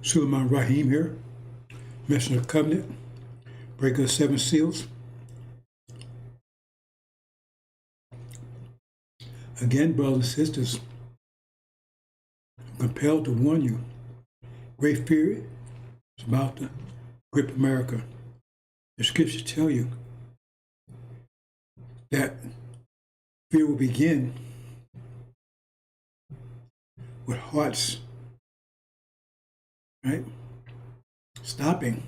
Suleiman Rahim here, Messenger of Covenant, Breaker of Seven Seals. Again, brothers and sisters, I'm compelled to warn you, great fear is about to grip America. The scriptures tell you that fear will begin with hearts, right? Stopping,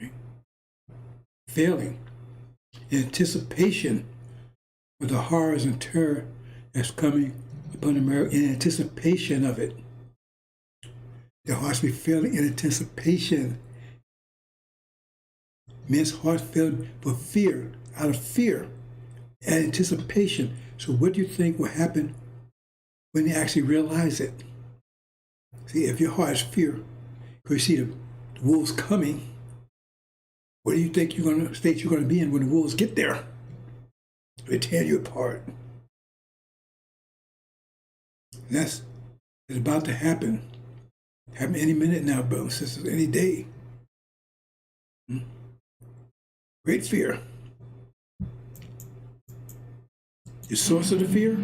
right? Failing, in anticipation of the horrors and terror that's coming upon America, in anticipation of it. Their hearts be failing in anticipation. Men's hearts failing for fear, out of fear and anticipation. So what do you think will happen when they actually realize it? See, if your heart is fear, because you see the wolves coming, what do you think state you're going to be in when the wolves get there? They tear you apart. And that's about to happen. Happen any minute now, brothers and sisters, any day. Great fear. The source of the fear?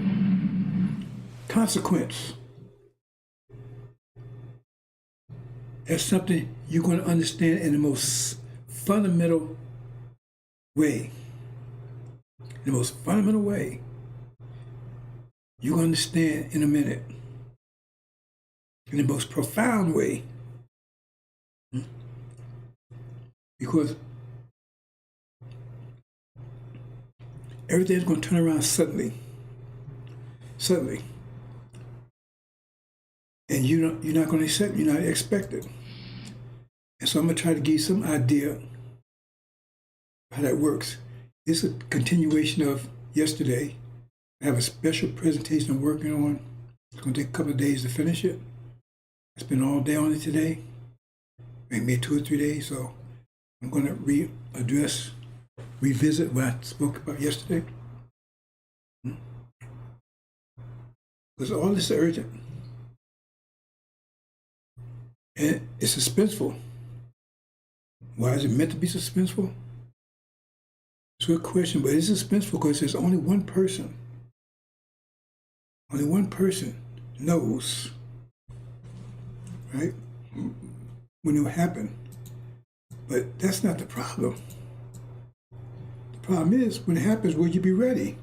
Consequence. That's something you're going to understand in the most fundamental way. In the most fundamental way. You're going to understand in a minute. In the most profound way. Because everything's going to turn around suddenly. Suddenly. And you're not going to accept, you're not expected. And so I'm going to try to give you some idea how that works. It's a continuation of yesterday. I have a special presentation I'm working on. It's going to take a couple of days to finish it. I spent all day on it today, maybe 2 or 3 days. So I'm going to revisit what I spoke about yesterday. Because all this is urgent. And it's suspenseful. Why is it meant to be suspenseful? It's a good question, but it's suspenseful because there's only one person. Only one person knows, right, when it will happen. But that's not the problem. The problem is, when it happens, will you be ready?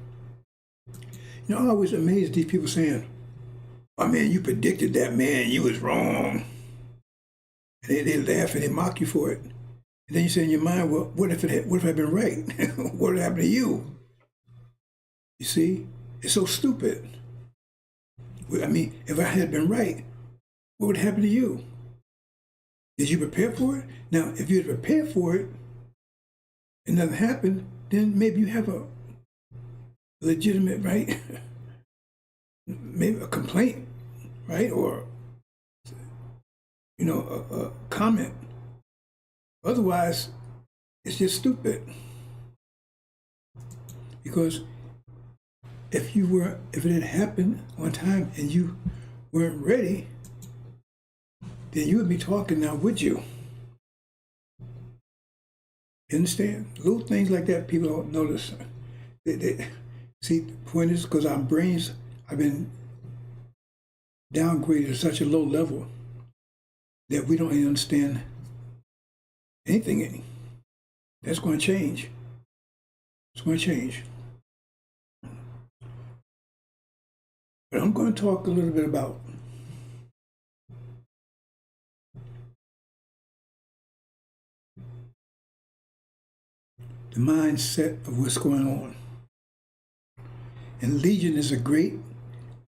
You know, I'm always amazed at these people saying, oh man, you predicted that, man, you was wrong. And they laugh and they mock you for it. And then you say in your mind, well, what if I'd been right? What would happen to you? You see, it's so stupid. I mean, if I had been right, what would happen to you? Did you prepare for it? Now, if you had prepared for it and nothing happened, then maybe you have a legitimate, right? Maybe a complaint, right? Or, you know, a comment. Otherwise, it's just stupid. Because if it had happened on time and you weren't ready, then you would be talking now, would you? You understand? Little things like that people don't notice. See, the point is because our brains have been downgraded to such a low level that we don't even understand anything. That's going to change. It's going to change. But I'm going to talk a little bit about the mindset of what's going on. And Legion is a great,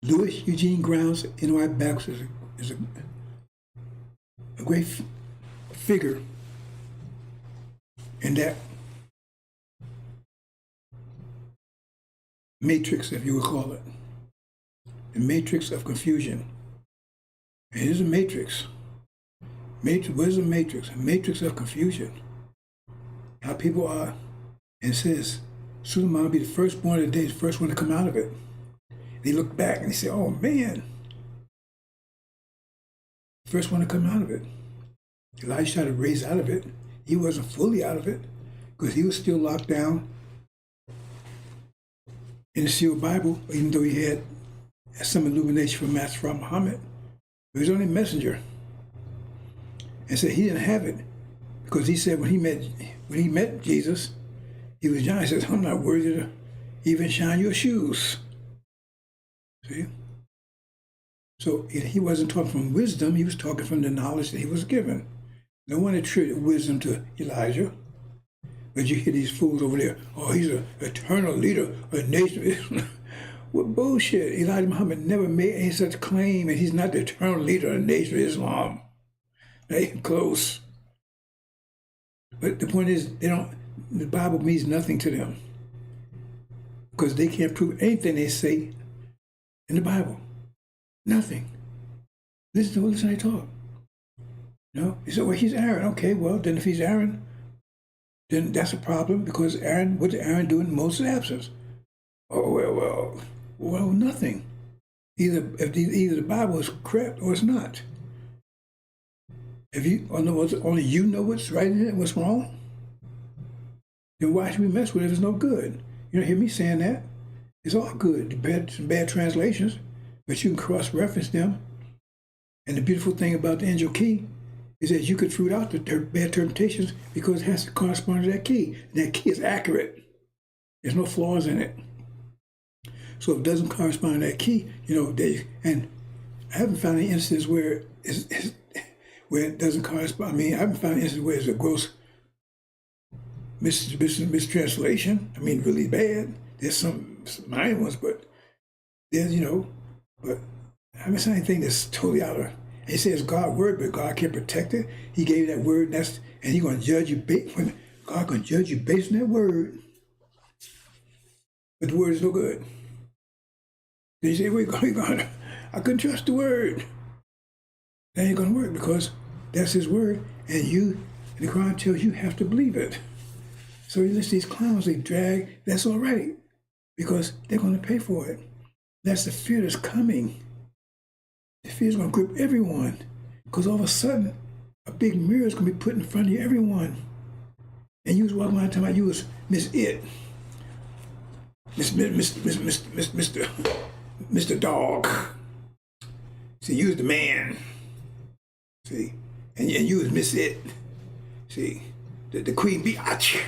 Louis Eugene Grounds, N.Y. Backs is a great figure in that matrix, if you would call it. The matrix of confusion. And it is a matrix. What is a matrix? A matrix of confusion. How people are, and it says, Suleiman will be the firstborn of the day, the first one to come out of it. They look back and they say, oh man, First one to come out of it. Elijah tried to raise out of it. He wasn't fully out of it because he was still locked down in the sealed Bible, even though he had some illumination from Master Prophet Muhammad. He was only a messenger. And said he didn't have it because he said when he met Jesus, he was John. He says, I'm not worthy to even shine your shoes. See? So he wasn't talking from wisdom, he was talking from the knowledge that he was given. No one attributed wisdom to Elijah. But you hear these fools over there, oh, he's an eternal leader of a nation. What bullshit. Elijah Muhammad never made any such claim, and he's not the eternal leader of the nation of Islam. They ain't close. But the point is, the Bible means nothing to them because they can't prove anything they say in the Bible. Nothing. Listen to they talk. No, he said, well, he's Aaron. Okay, well, then if he's Aaron, then that's a problem because Aaron, what did Aaron do in Moses' absence? Oh, well, nothing. Either the Bible is correct or it's not. If you only you know what's right in it, what's wrong, then why should we mess with it if it's no good? You don't hear me saying that. It's all good. Some bad translations, but you can cross-reference them. And the beautiful thing about the angel key is that you could root out the bad interpretations because it has to correspond to that key. And that key is accurate. There's no flaws in it. So if it doesn't correspond to that key, and I haven't found any instances where it doesn't correspond. I mean, I haven't found instances where it's a gross mistranslation. I mean, really bad. There's some minor ones, but there's, but I haven't seen anything that's totally out of. He says God's word, but God can't protect it. He gave that word, and He's going to judge you. God going to judge you based on that word. But the word is no good. Then you say, "We're going. I couldn't trust the word." That ain't going to work because that's His word, and the Quran tells you have to believe it. So you listen to these clowns they drag. That's all right because they're going to pay for it. That's the fear that's coming. The fear is going to grip everyone because all of a sudden, a big mirror is going to be put in front of everyone. And you was walking around talking about you was Miss It. Mr. Dog. See, you was the man. See, and you was Miss It. See, the Queen Biatch.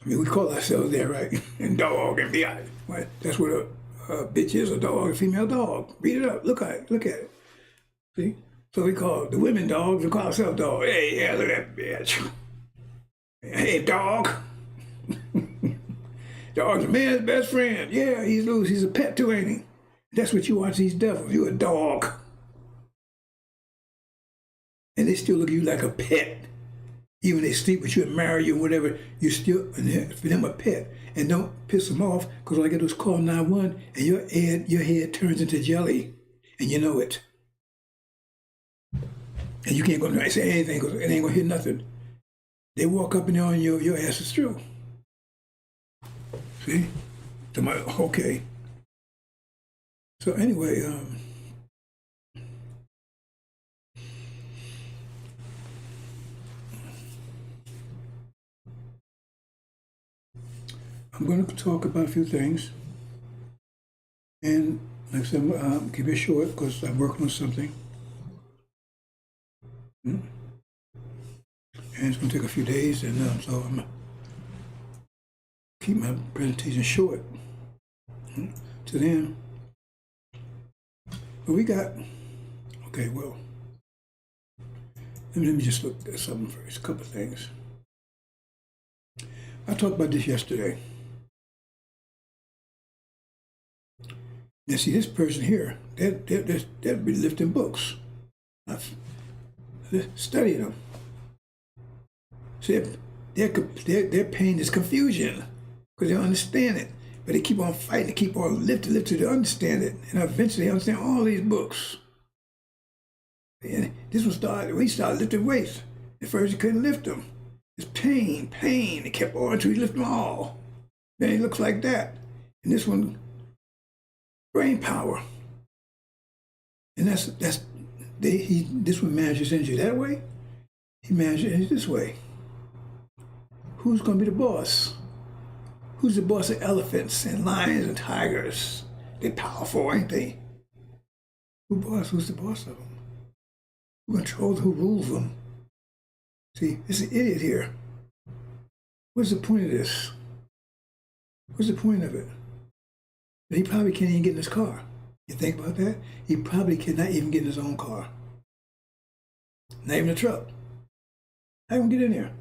I mean, we call ourselves there, right? And dog and biatch. Well, that's what a bitch is, a dog, a female dog. Read it up. Look at it. See? So we call the women dogs. We call ourselves dogs. Hey, yeah, look at that bitch. Hey, dog. Dog's a man's best friend. Yeah, he's loose. He's a pet too, ain't he? That's what you watch these devils. You a dog. And they still look at you like a pet. Even they sleep with you and marry you and whatever, you still, for them, a pet. And don't piss them off, because all I got to do is call 911 and your head turns into jelly, and you know it. And you can't go and say anything, because it ain't going to hit nothing. They walk up and on your ass is through. See? Okay. So anyway, I'm going to talk about a few things, and like I said, keep it short because I'm working on something, and it's going to take a few days, and so I'm going to keep my presentation short. To then, but we got, okay, well, let me just look at something first, a couple of things. I talked about this yesterday. Now, see, this person here, they'll be lifting books. I've studied them. See, their pain is confusion because they don't understand it. But they keep on fighting, they keep on lifting to understand it. And eventually they understand all these books. And this one we started lifting weights. At first he couldn't lift them. It's pain. They kept on until he lifted them all. Then he looks like that. And this one, brain power. And that's This one manages energy that way. He manages energy this way. Who's going to be the boss? Who's the boss of elephants and lions and tigers? They're powerful, ain't they? Who's the boss of them? Who controls, who rules them? See, it's an idiot here. What's the point of this? What's the point of it? He probably can't even get in his car. You think about that? He probably cannot even get in his own car. Not even a truck. How can he get in there?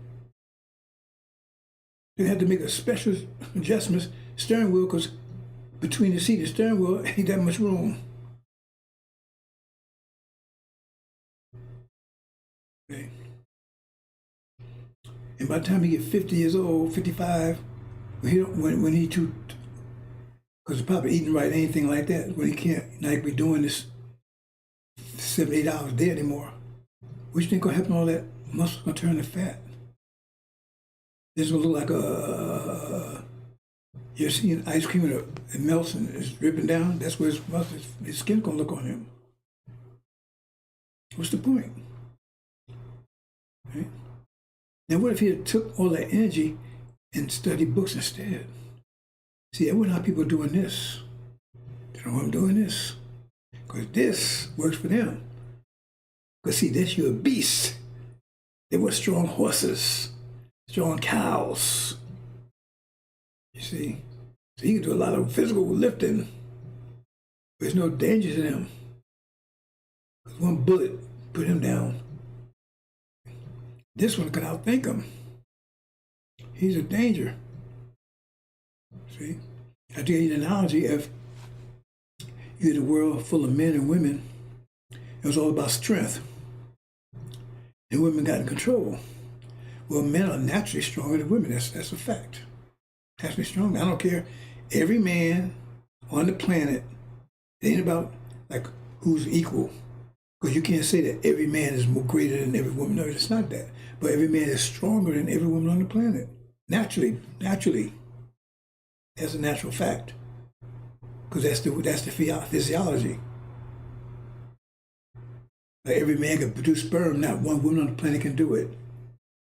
They had to make a special adjustments steering wheel because between the seat and steering wheel ain't that much room. Okay. And by the time he get 50 years old, 55, when he too, because he's probably eating right, anything like that, when he can't, like be doing this 7, 8 hours a day anymore, what you think gonna happen? All that muscle gonna turn to fat. This will look like you're seeing ice cream and it melts and it's dripping down. That's where his skin gonna look on him. What's the point? Right? Now, what if he had took all that energy and studied books instead? See, that wasn't how people are doing this. They don't want them doing this. Because this works for them. Because see, that's your beast. They were strong horses, strong cows. You see? So you can do a lot of physical lifting. There's no danger to them. Because one bullet put him down. This one could outthink him. He's a danger. See? I tell you an analogy of you had a world full of men and women. It was all about strength. And women got in control. Well, men are naturally stronger than women. That's a fact. Has to be stronger. I don't care. Every man on the planet, it ain't about like who's equal. Because you can't say that every man is more greater than every woman. No, it's not that. But every man is stronger than every woman on the planet. Naturally. That's a natural fact. Because that's the physiology. Like every man can produce sperm, not one woman on the planet can do it.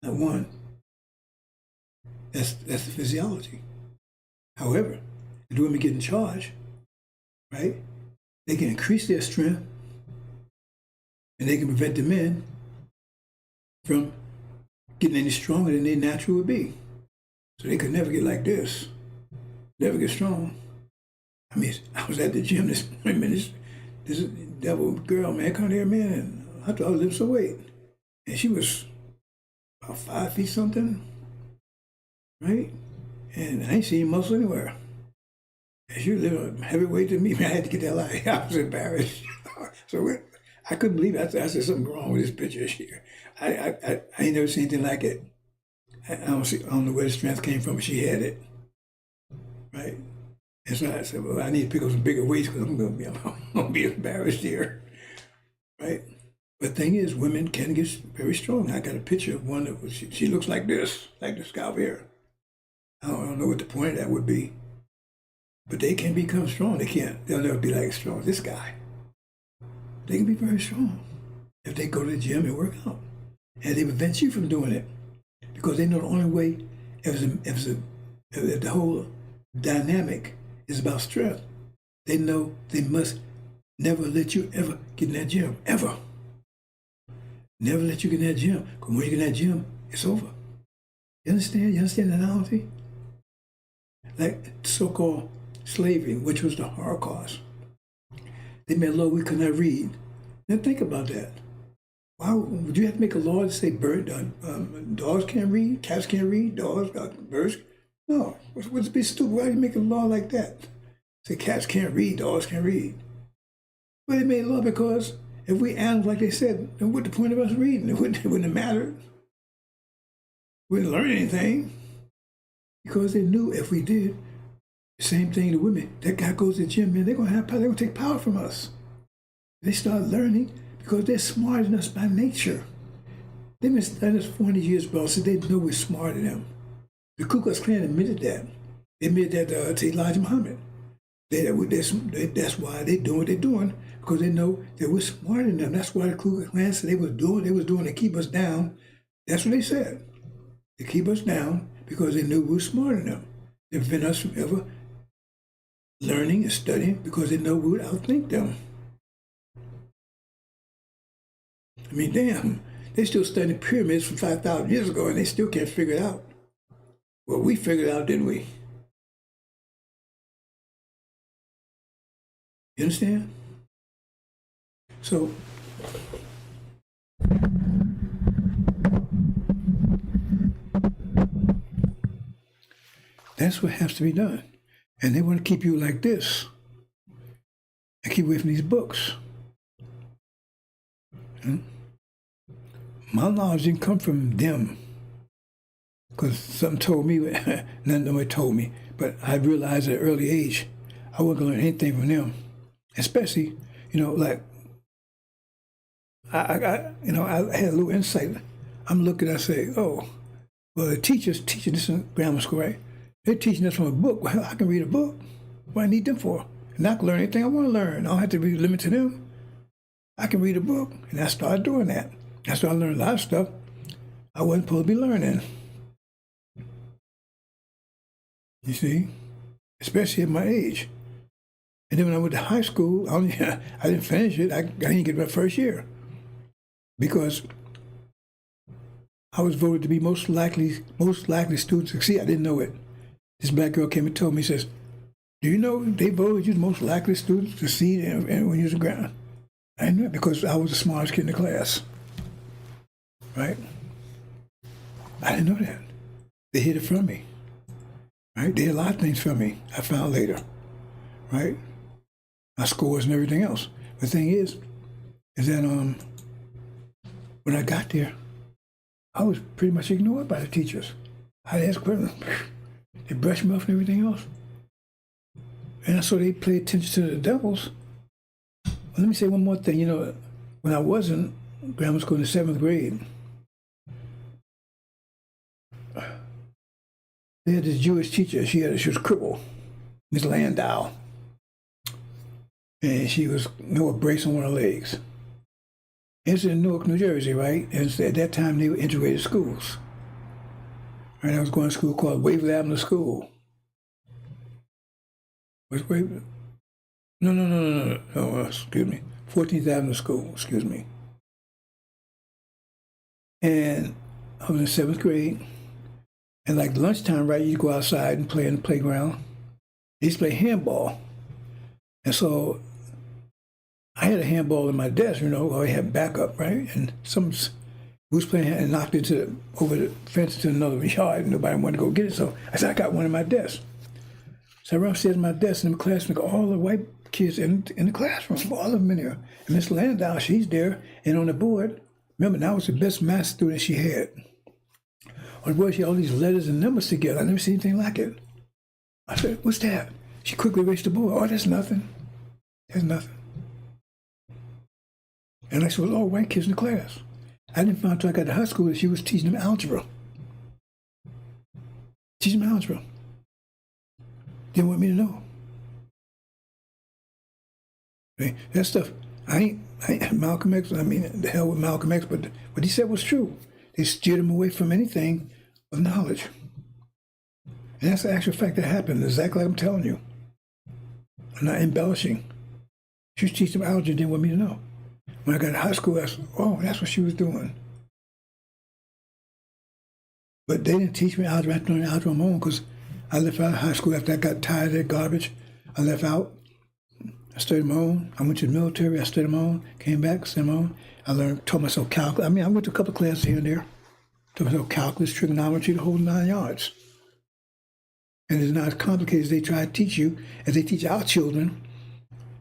Not one. That's the physiology. However, if the women get in charge, right, they can increase their strength and they can prevent the men from getting any stronger than they naturally would be. So they could never get like this, never get strong. I mean, I was at the gym this devil girl, man, come here, man, and I thought I was lifting some weight. And she was about 5 feet something, right? And I ain't seen muscle anywhere. And she was lifting a heavy weight to me, man, I had to get that hell out of here. I was embarrassed. So I couldn't believe it. I said something wrong with this picture here. I ain't never seen anything like it. I don't know where the strength came from, but she had it, right? And so I said, well, I need to pick up some bigger weights because I'm going to be embarrassed here, right? But the thing is, women can get very strong. I got a picture of one that she looks like this guy over here. I don't know what the point of that would be, but they can become strong. They'll never be like strong as this guy. They can be very strong if they go to the gym and work out. And they prevent you from doing it because they know the only way, if the whole dynamic is about strength, they know they must never let you ever get in that gym, ever. Never let you get in that gym, because when you get in that gym, it's over. You understand? You understand the analogy? Like so-called slavery, which was the Holocaust. They made a law we could not read. Now think about that. Why would you have to make a law to say dogs can't read, cats can't read, birds? No, what's be stupid? Why do you make a law like that? Say cats can't read, dogs can't read. Well, they made a law because if we animals, like they said, then what's the point of us reading? It wouldn't have mattered. We didn't learn anything because they knew if we did, the same thing to women. That guy goes to the gym, man, they're gonna have power. They're gonna take power from us. They start learning because they're smarter than us by nature. They've been studying us 400 years, bro, so they know we're smarter than them. The Ku Klux Klan admitted that. They admitted that to Elijah Muhammad. That's why they're doing what they're doing, because they know that we're smarter than them. That's why the Ku Klux Klan said they was doing to keep us down. That's what they said, to keep us down, because they knew we were smarter than them. They prevent us from ever learning and studying, because they know we would outthink them. I mean, damn, they still studying pyramids from 5,000 years ago, and they still can't figure it out. Well, we figured it out, didn't we? You understand? So that's what has to be done. And they want to keep you like this and keep away from these books. My knowledge didn't come from them, because something told me, nobody told me, but I realized at an early age I wasn't going to learn anything from them, especially, like I had a little insight. I'm looking, I say, oh, well, the teachers teaching this in grammar school, right? They're teaching us from a book. Well, I can read a book. What do I need them for? And I can learn anything I want to learn. I don't have to be limited to them. I can read a book. And I started doing that. I started learning a lot of stuff I wasn't supposed to be learning. You see? Especially at my age. And then when I went to high school, I didn't finish it. I didn't get my first year, because I was voted to be most likely student to succeed. I didn't know it. This black girl came and told me, says, do you know they voted you the most likely student to succeed when you was in ground? I didn't know it, because I was the smartest kid in the class. Right? I didn't know that. They hid it from me. Right? They hid a lot of things from me, I found later. Right? My scores and everything else. The thing is that when I got there, I was pretty much ignored by the teachers. I'd ask questions. They brushed me off and everything else. And so they paid attention to the devils. Well, let me say one more thing. When I was in grammar school in the 7th grade, they had this Jewish teacher. She was crippled, Miss Landau. And she was a brace on one of her legs. It's in Newark, New Jersey, right? And at that time, they were integrated schools. Right? I was going to school called Waverly Avenue School. What's Waverly? No, excuse me. 14th Avenue School, excuse me. And I was in 7th grade. And like lunchtime, right, you go outside and play in the playground. They used to play handball. And so I had a handball in my desk, or I had backup, right? And some was playing and knocked it over the fence to another yard, and nobody wanted to go get it. So I said, I got one in my desk. So I run upstairs in my desk in the classroom, all the white kids in the classroom, all of them in there. And Miss Landau, she's there, and on the board, remember, I was the best math student she had. On the board, she had all these letters and numbers together. I never seen anything like it. I said, what's that? She quickly erased the board. Oh, that's nothing. That's nothing. And I said, all white kids in the class. I didn't find out until I got to high school that she was teaching them algebra. Teaching them algebra. Didn't want me to know. Okay? That stuff, I ain't Malcolm X, the hell with Malcolm X, but what he said was true. They steered him away from anything of knowledge. And that's the actual fact that happened, exactly like I'm telling you. I'm not embellishing. She was teaching them algebra, didn't want me to know. When I got to high school, I said, oh, that's what she was doing. But they didn't teach me algebra. I had to learn algebra on my own, because I left out of high school after I got tired of that garbage. I left out. I studied my own. I went to the military. I studied my own. Came back, studied my own. Taught myself calculus. I went to a couple of classes here and there. Taught myself calculus, trigonometry, the whole 9 yards. And it's not as complicated as they try to teach you, as they teach our children.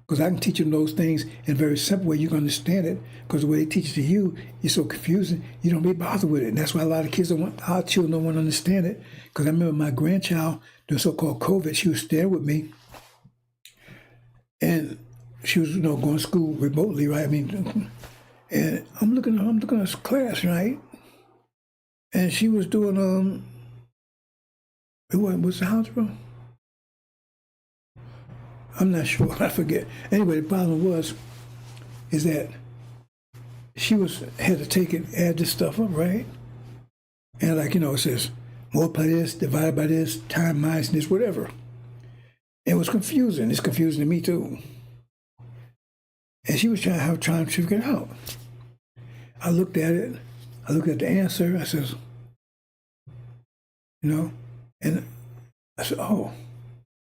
Because I can teach them those things in a very simple way. You can understand it. Because the way they teach it to you is so confusing, you don't be bothered with it. And that's why a lot of kids our children don't want to understand it. Because I remember my grandchild, during so-called COVID, she was staying with me. And she was, going to school remotely, right? And I'm looking at her class, right? And she was doing, what's the algebra? I'm not sure. I forget. Anyway, the problem is that she had to take it, add this stuff up, right? And like, it says multiply this, divided by this, time minus this, whatever. It was confusing. It's confusing to me too. And she was trying to figure it out. I looked at it. I looked at the answer. I says, and I said, oh.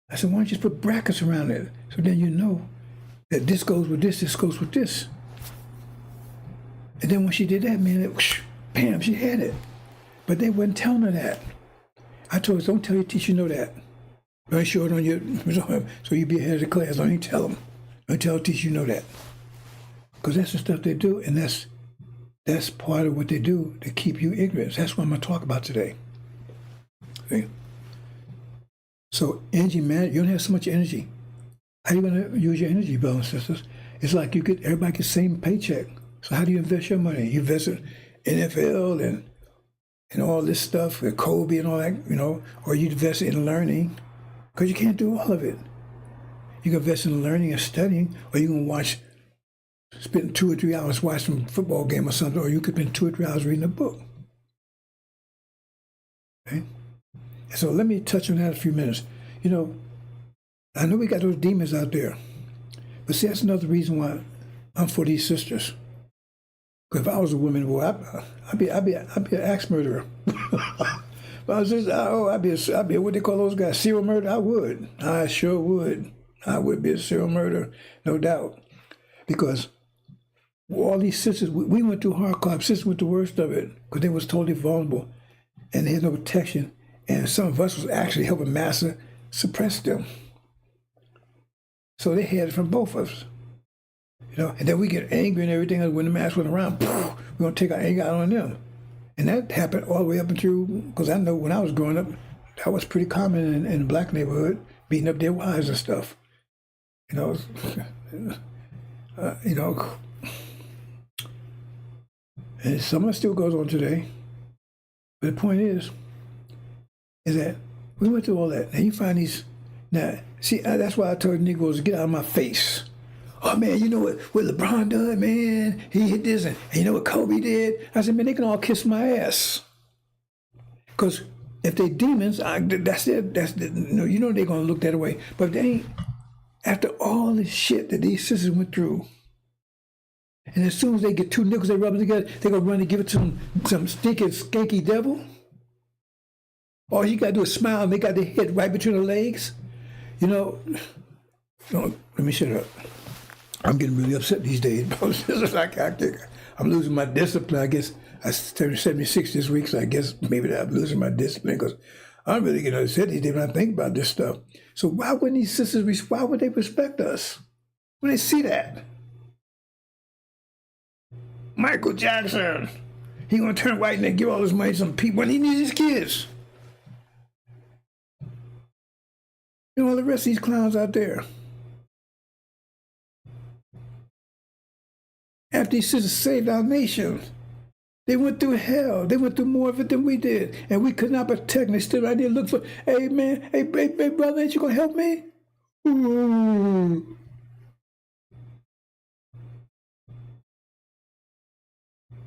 I said, why don't you just put brackets around it? So then you know that this goes with this goes with this. And then when she did that, man, bam, she had it. But they wasn't telling her that. I told her, don't tell your teacher you know that. Don't show it on your, so you be ahead of the class. Don't even tell them. Don't tell the teacher you know that. Because that's the stuff they do, and that's part of what they do to keep you ignorant. That's what I'm going to talk about today. Okay? So energy man, you don't have so much energy. How are you going to use your energy, brothers and sisters? It's like everybody gets the same paycheck. So how do you invest your money? You invest in NFL and all this stuff, with Kobe and all that, or you invest in learning, because you can't do all of it. You can invest in learning and studying, or you can spend 2 or 3 hours watching a football game or something, or you could spend 2 or 3 hours reading a book. Okay? So let me touch on that in a few minutes. I know we got those demons out there, but see, that's another reason why I'm for these sisters. Because if I was a woman, I'd be an axe murderer. If I was just, I'd be what they call those guys, serial murder. I sure would. I would be a serial murderer, no doubt. Because all these sisters, we went through hardcore. Sisters went the worst of it because they was totally vulnerable, and they had no protection. And some of us was actually helping Master suppress them. So they had it from both of us. And then we get angry and everything when the mask went around, we're going to take our anger out on them. And that happened all the way up and through, because I know when I was growing up, that was pretty common in the black neighborhood, beating up their wives and stuff. And some of it still goes on today. But the point is that we went through all that. And you find these, now, see, that's why I told Negroes to get out of my face. Oh, man, you know what LeBron done, man? He hit this, and you know what Kobe did? I said, man, they can all kiss my ass. Because if they demons, that's it. They're going to look that way. But if they ain't, after all this shit that these sisters went through, and as soon as they get 2 nickels, they rub them together, they're going to run and give it to some stinking, skanky devil. All you got to do is smile, and they got their head right between the legs. Let me shut up. I'm getting really upset these days, bro. I'm losing my discipline. I guess I turned 76 this week, so I guess maybe I'm losing my discipline because I'm really getting upset these days when I think about this stuff. So why wouldn't these sisters, why would they respect us when they see that? Michael Jackson, he gonna turn white and then give all his money to some people when he needs his kids. All the rest of these clowns out there. After these sisters saved our nation, they went through hell. They went through more of it than we did. And we could not protect them. They stood right there and looked for, hey, man, hey, brother, ain't you going to help me? Ooh.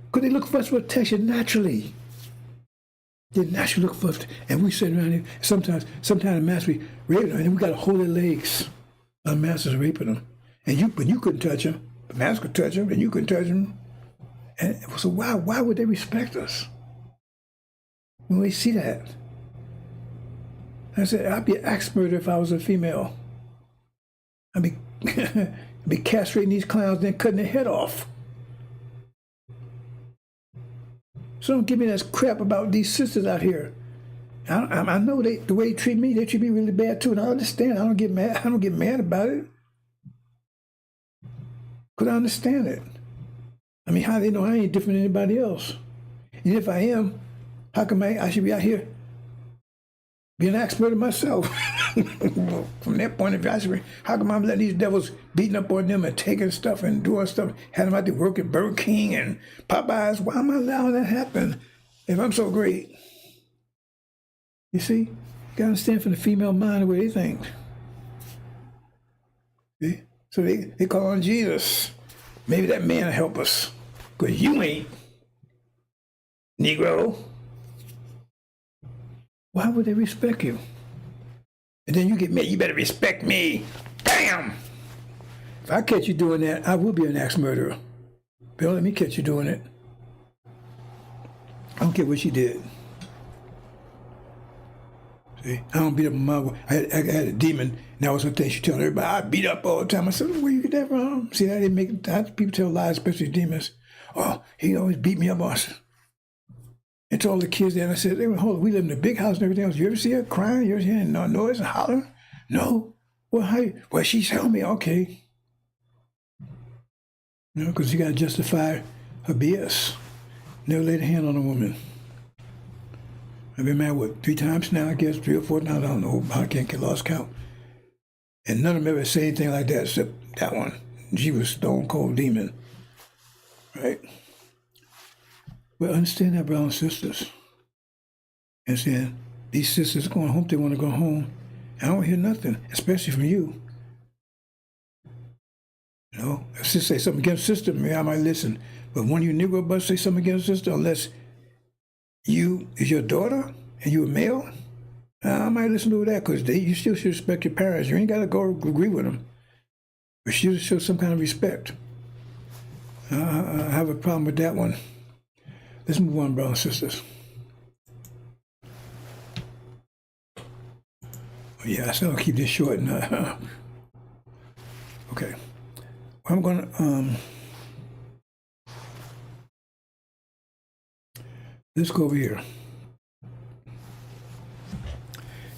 Because they look for us for protection naturally. They naturally look for us. And we sit around here. Sometimes the master be raping them, and we got to hold their legs. Our master's raping them. But you couldn't touch them. The master could touch them, and you couldn't touch them. And so why would they respect us when we see that? I said, I'd be an axe murderer if I was a female. I'd be castrating these clowns, then cutting their head off. So don't give me that crap about these sisters out here. I know the way they treat me really bad too, and I understand. I don't get mad about it. Because I understand it. I mean, how they know I ain't different than anybody else? And if I am, how come I should be out here being an axe murderer myself? From that point of view, how come I'm letting these devils beating up on them and taking stuff and doing stuff, had them out there working Burger King and Popeyes? Why am I allowing that to happen if I'm so great? You see, you got to understand from the female mind the way they think. See? So they call on Jesus. Maybe that man will help us. Because you ain't, Negro. Why would they respect you? And then you get mad, you better respect me. Damn! If I catch you doing that, I will be an axe murderer. But don't let me catch you doing it. I don't care what you did. See, I don't beat up my mother. I had a demon. That was one thing she told everybody. I beat up all the time. I said, where you get that from? See, I didn't make people tell lies, especially demons. Oh, he always beat me up, boss. And to all the kids there, and I said, hey, hold on, we live in a big house and everything else. You ever see her crying? You ever hear no noise and hollering? No. Well, how? Well, she's telling me, okay. You know, because you got to justify her BS. Never laid a hand on a woman. I've been married, what, 3 times now, I guess, 3 or 4 now, I don't know. I can't get lost count. And none of them ever say anything like that except that one. She was stone cold demon. Right? But understand that, brothers and sisters. And saying, these sisters going home, they want to go home. I don't hear nothing, especially from you. You know, if sister say something against sister, maybe I might listen. But when you Negro bust say something against sister, unless you is your daughter and you a male, I might listen to that because you still should respect your parents. You ain't got to go agree with them. But you should show some kind of respect. I have a problem with that one. Let's move on, brothers and sisters. Oh, yeah, I said I'll keep this short. Okay. I'm going to, let's go over here.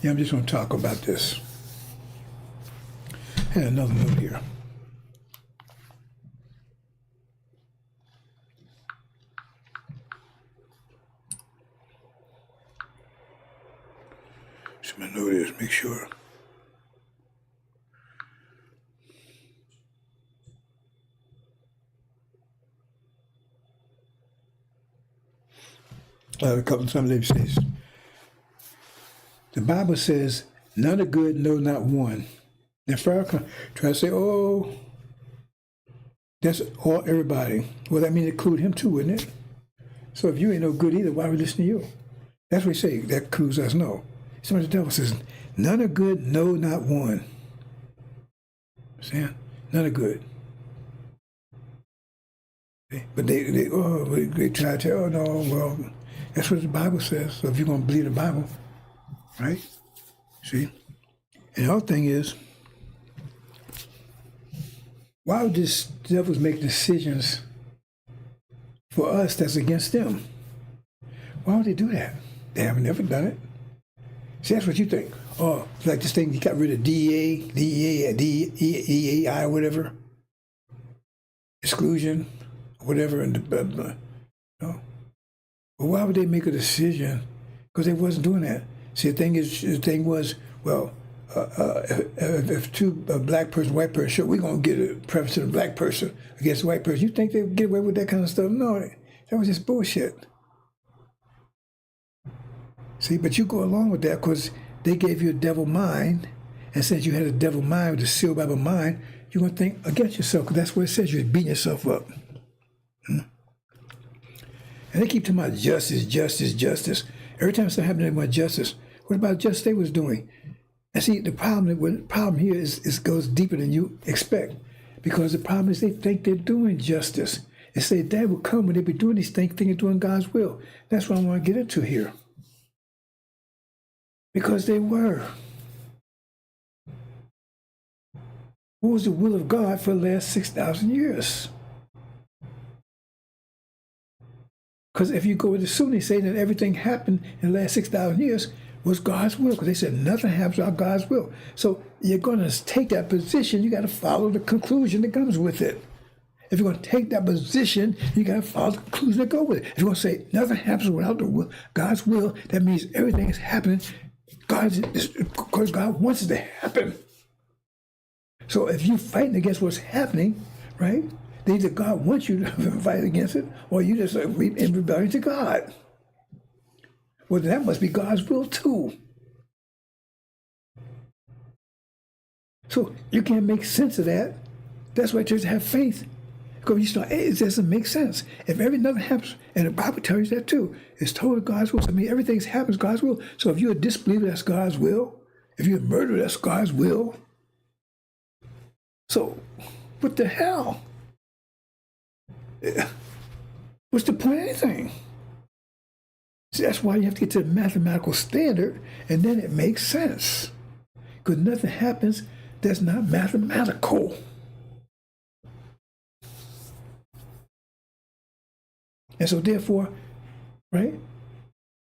Yeah, I'm just going to talk about this. I had another note here. So my note is, make sure. I have a couple of times they say, the Bible says, none are good, no, not one. And Farrakhan try to say, oh, that's all everybody. Well, that means include him too, wouldn't it? So if you ain't no good either, why would we listen to you? That's what we say. That clues us no. Some of the devil says, none are good, no, not one. Understand? None are good. But they try to tell, oh no, well, that's what the Bible says. So if you're going to believe the Bible, right? See? And the other thing is, why would these devils make decisions for us that's against them? Why would they do that? They haven't never done it. See, that's what you think. Oh, like this thing, you got rid of DEI, whatever, exclusion, whatever, and blah, blah. No. But why would they make a decision? Because they wasn't doing that. See, the thing was, well, if two black person, white person, sure, we're gonna get a preference to the black person against the white person. You think they would get away with that kind of stuff? No, that was just bullshit. See, but you go along with that because they gave you a devil mind, and since you had a devil mind with a sealed Bible mind, you're gonna think against yourself because that's what it says. You're beating yourself up. And they keep talking about justice, justice, justice. Every time something happened about justice, what about justice they was doing? And see, the problem here is goes deeper than you expect, because the problem is they think they're doing justice. They say that will come when they be doing these things, thinking they're doing God's will. That's what I want to get into here. Because they were. What was the will of God for the last 6,000 years? Because if you go with the Sunni, say that everything happened in the last 6,000 years was God's will, because they said nothing happens without God's will. So you're going to take that position, you got to follow the conclusion that comes with it. If you're going to take that position, you got to follow the conclusion that goes with it. If you're going to say nothing happens without the will, God's will, that means everything is happening because God wants it to happen. So if you're fighting against what's happening, right, then either God wants you to fight against it, or you just in rebellion to God. Well, that must be God's will too. So you can't make sense of that. That's why churches have faith. Because you start, it doesn't make sense. If nothing happens, and the Bible tells you that too, it's totally God's will. I mean, everything happens God's will. So if you're a disbeliever, that's God's will. If you're a murderer, that's God's will. So, what the hell? What's the point of anything? See, that's why you have to get to the mathematical standard, and then it makes sense. Because nothing happens that's not mathematical. And so therefore, right,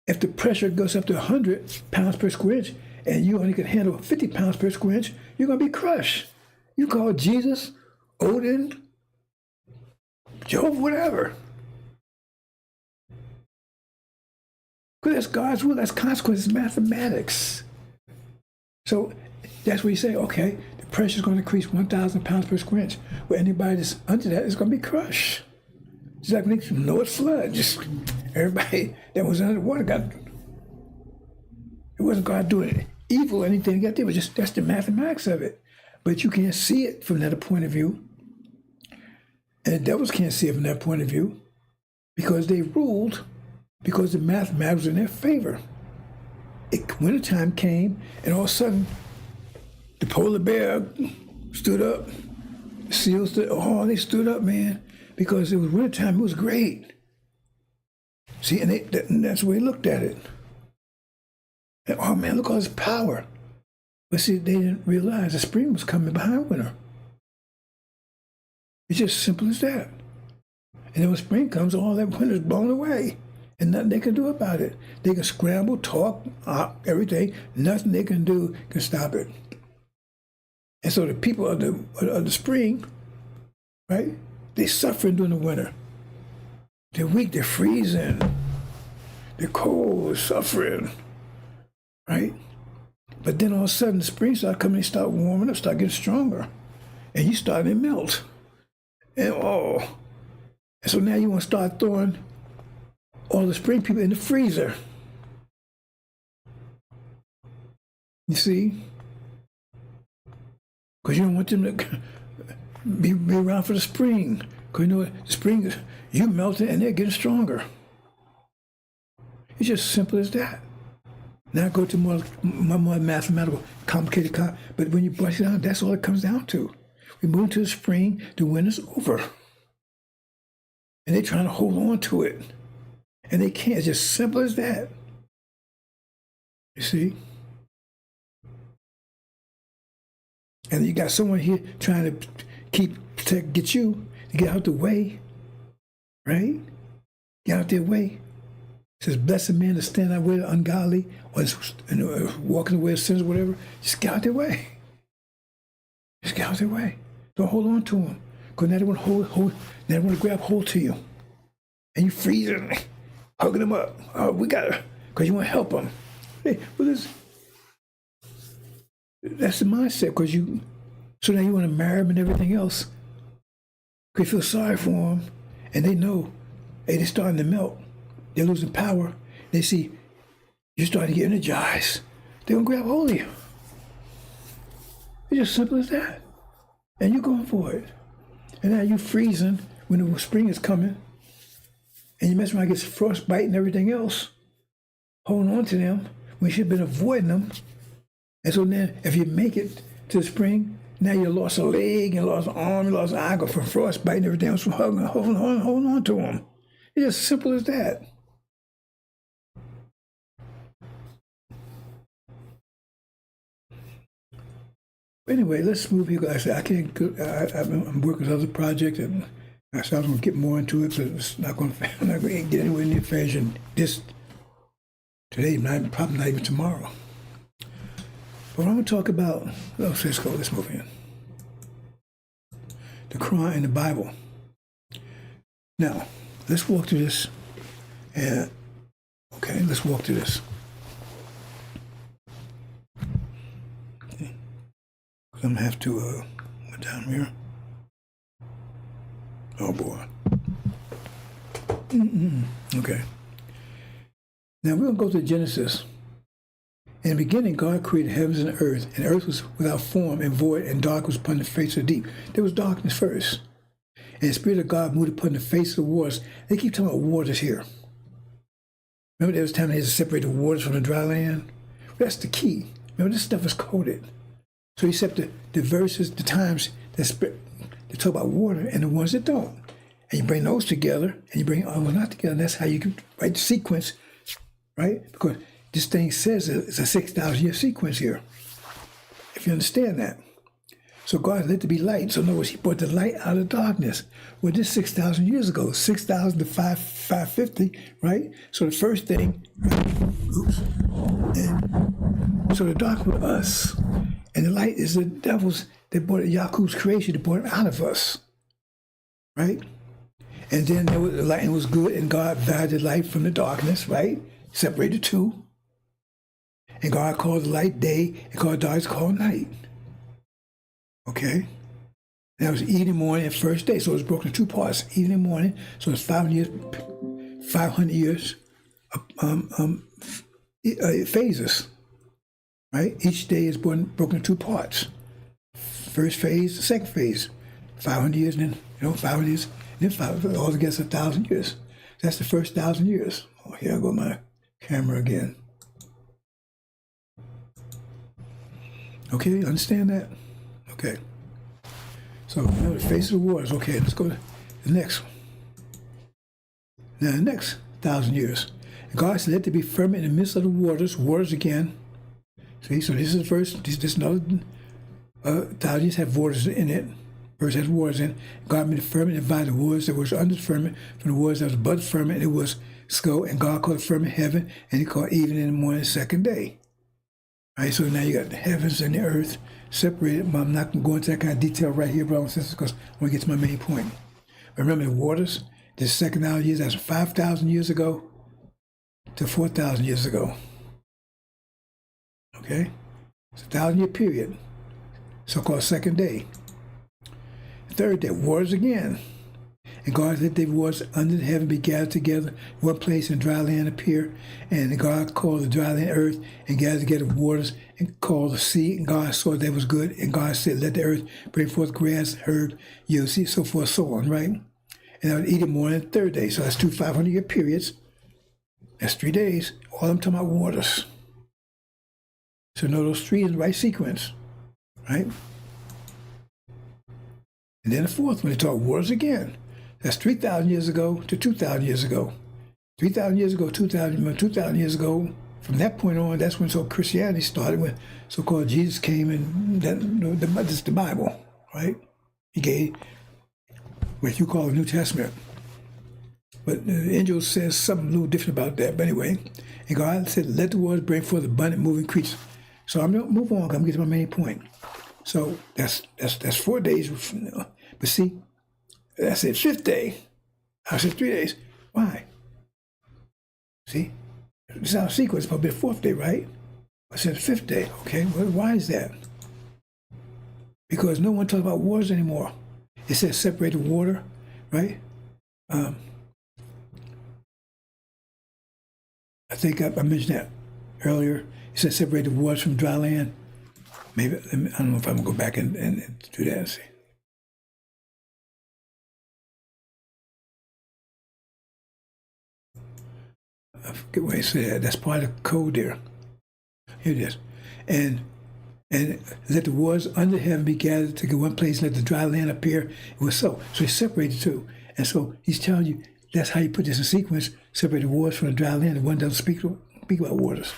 if the pressure goes up to 100 pounds per square inch and you only can handle 50 pounds per square inch, you're going to be crushed. You call Jesus, Odin, Job, whatever. Because that's God's will, that's consequences, mathematics. So that's where you say, okay, the pressure is going to increase 1,000 pounds per square inch. Well, anybody that's under that is going to be crushed. Just like when Noah's flood, just everybody that was under the water got, it wasn't God doing evil or anything he got there, but just that's the mathematics of it. But you can't see it from that point of view. And the devils can't see it from that point of view because they ruled because the mathematics was in their favor. Wintertime came, and all of a sudden, the polar bear stood up, the seals stood, they stood up, man. Because it was wintertime, it was great. See, and that's the way they looked at it. And, oh man, look at all this power. But see, they didn't realize the spring was coming behind winter. It's just simple as that. And then when spring comes, all that winter's blown away. And nothing they can do about it. They can scramble, talk, everything. Nothing they can do can stop it. And so the people of the spring, right? They're suffering during the winter. They're weak, they're freezing. They're cold, they're suffering, right? But then all of a sudden, the spring starts coming, they start warming up, start getting stronger. And you start to melt. And so now you want to start throwing all the spring people in the freezer. You see? Because you don't want them to be around for the spring. Because you know the spring, you melting and they're getting stronger. It's just simple as that. Now go to more mathematical, complicated, but when you break it down, that's all it comes down to. We move to the spring, the winter's over. And they're trying to hold on to it. And they can't. It's just simple as that. You see? And you got someone here trying to get you to get out the way, right? Get out their way. It says, blessed man to stand out way of the ungodly, or walking the way of sinners, or whatever. Just get out their way. Just get out their way. Don't hold on to them. Because now they want to grab hold to you. And you freeze them, hugging them up. Oh, we got to, because you want to help them. Hey, well, that's the mindset, so now you want to marry them and everything else. Because you feel sorry for them, and they know, hey, they're starting to melt. They're losing power. They see you're starting to get energized. They're going to grab hold of you. It's just simple as that. And you're going for it. And now you're freezing when the spring is coming, and you mess around, get frostbite and everything else, holding on to them when you should have been avoiding them. And so then, if you make it to the spring, now you lost a leg, you lost an arm, you lost an eye from frostbite and everything else from holding on to them. It's as simple as that. Anyway, let's move here. I said I can't. I'm working on other projects, and I said I was going to get more into it, but it's not going to. I'm not going to get anywhere near fashion this today. Probably not even tomorrow. But I'm going to talk about. Let's go. Let's move in. The Quran and the Bible. Now, let's walk through this. And okay, let's walk through this. I'm gonna have to go down here. Oh boy. Okay. Now we're gonna go to Genesis, In the beginning, God created heavens and the earth was without form and void, and dark was upon the face of the deep. There was darkness first. And the Spirit of God moved upon the face of the waters. They keep talking about waters here. Remember there was time they had to separate the waters from the dry land? Well, that's the key. Remember, this stuff is coded. So you set the verses, the times that talk about water and the ones that don't. And you bring those together, and you bring all not together, and that's how you can write the sequence, right? Because this thing says it's a 6,000-year sequence here, if you understand that. So God let there be light. So in other words, he brought the light out of darkness. Well, this 6,000 years ago, 6,000 to 550, right? So the first thing, oops, and so the dark was us. And the light is the devils that brought Yahweh's creation, that brought it out of us, right? And then there was, the light was good, and God divided the light from the darkness, right? Separated two. And God called the light day, and called darkness called night. Okay? And that was evening, morning, and first day. So it was broken into two parts, evening and morning. So it's 500 years phases, right? Each day is broken into two parts. First phase, the second phase. 500 years, and then, 500 years, and then all together 1,000 years. That's the first 1,000 years. Oh, here I go, my camera again. Okay, understand that? Okay. So now the face of the waters. Okay, let's go to the next one. Now the next 1,000 years. God said, let there be firmament in the midst of the waters again. See, so this is the first, this another 1,000 years have waters in it. First has waters in it. God made the firmament and divided the waters that was under the firmament from the waters that was above the firmament. It was skull, and God called the firmament heaven, and he called evening and morning the second day. Right, so now you got the heavens and the earth separated. I'm not going to go into that kind of detail right here, brothers and sisters, because I want to get to my main point. Remember the waters, this second 1,000 years, that's 5,000 years ago to 4,000 years ago. Okay? It's a 1,000-year period, so-called second day. Third day, waters again. And God let the waters under the heaven be gathered together, one place, and dry land appear. And God called the dry land earth, and gathered together waters, and called the sea. And God saw that was good. And God said, let the earth bring forth grass, herb, yield seed, so forth, so on, right? And that was eating morning, third day. So that's two 500-year periods. That's 3 days. All I'm talking about waters. So know those three in the right sequence, right? And then the fourth one, they talk waters again. That's 3,000 years ago to 2,000 years ago. 3,000 years ago, 2,000 years ago. From that point on, that's when Christianity started, when so-called Jesus came, and that's the Bible, right? He gave what you call the New Testament. But the angel says something a little different about that. But anyway, and God said, let the waters bring forth abundant moving creatures. So I'm going to move on, I'm going to get to my main point. So that's 4 days. But see, I said fifth day. I said 3 days. Why? See? This is our sequence, but the fourth day, right? I said fifth day. Okay, well, why is that? Because no one talks about waters anymore. It says separated water, right? I think I mentioned that earlier. It says separated waters from dry land. Maybe, I don't know if I'm going to go back and do that and see. I forget what he said. That's part of the code there. Here it is. And let the waters under heaven be gathered to one place, and let the dry land appear. It was so. So he's separated too. And so he's telling you that's how you put this in sequence, separate the waters from the dry land. The one doesn't speak about waters.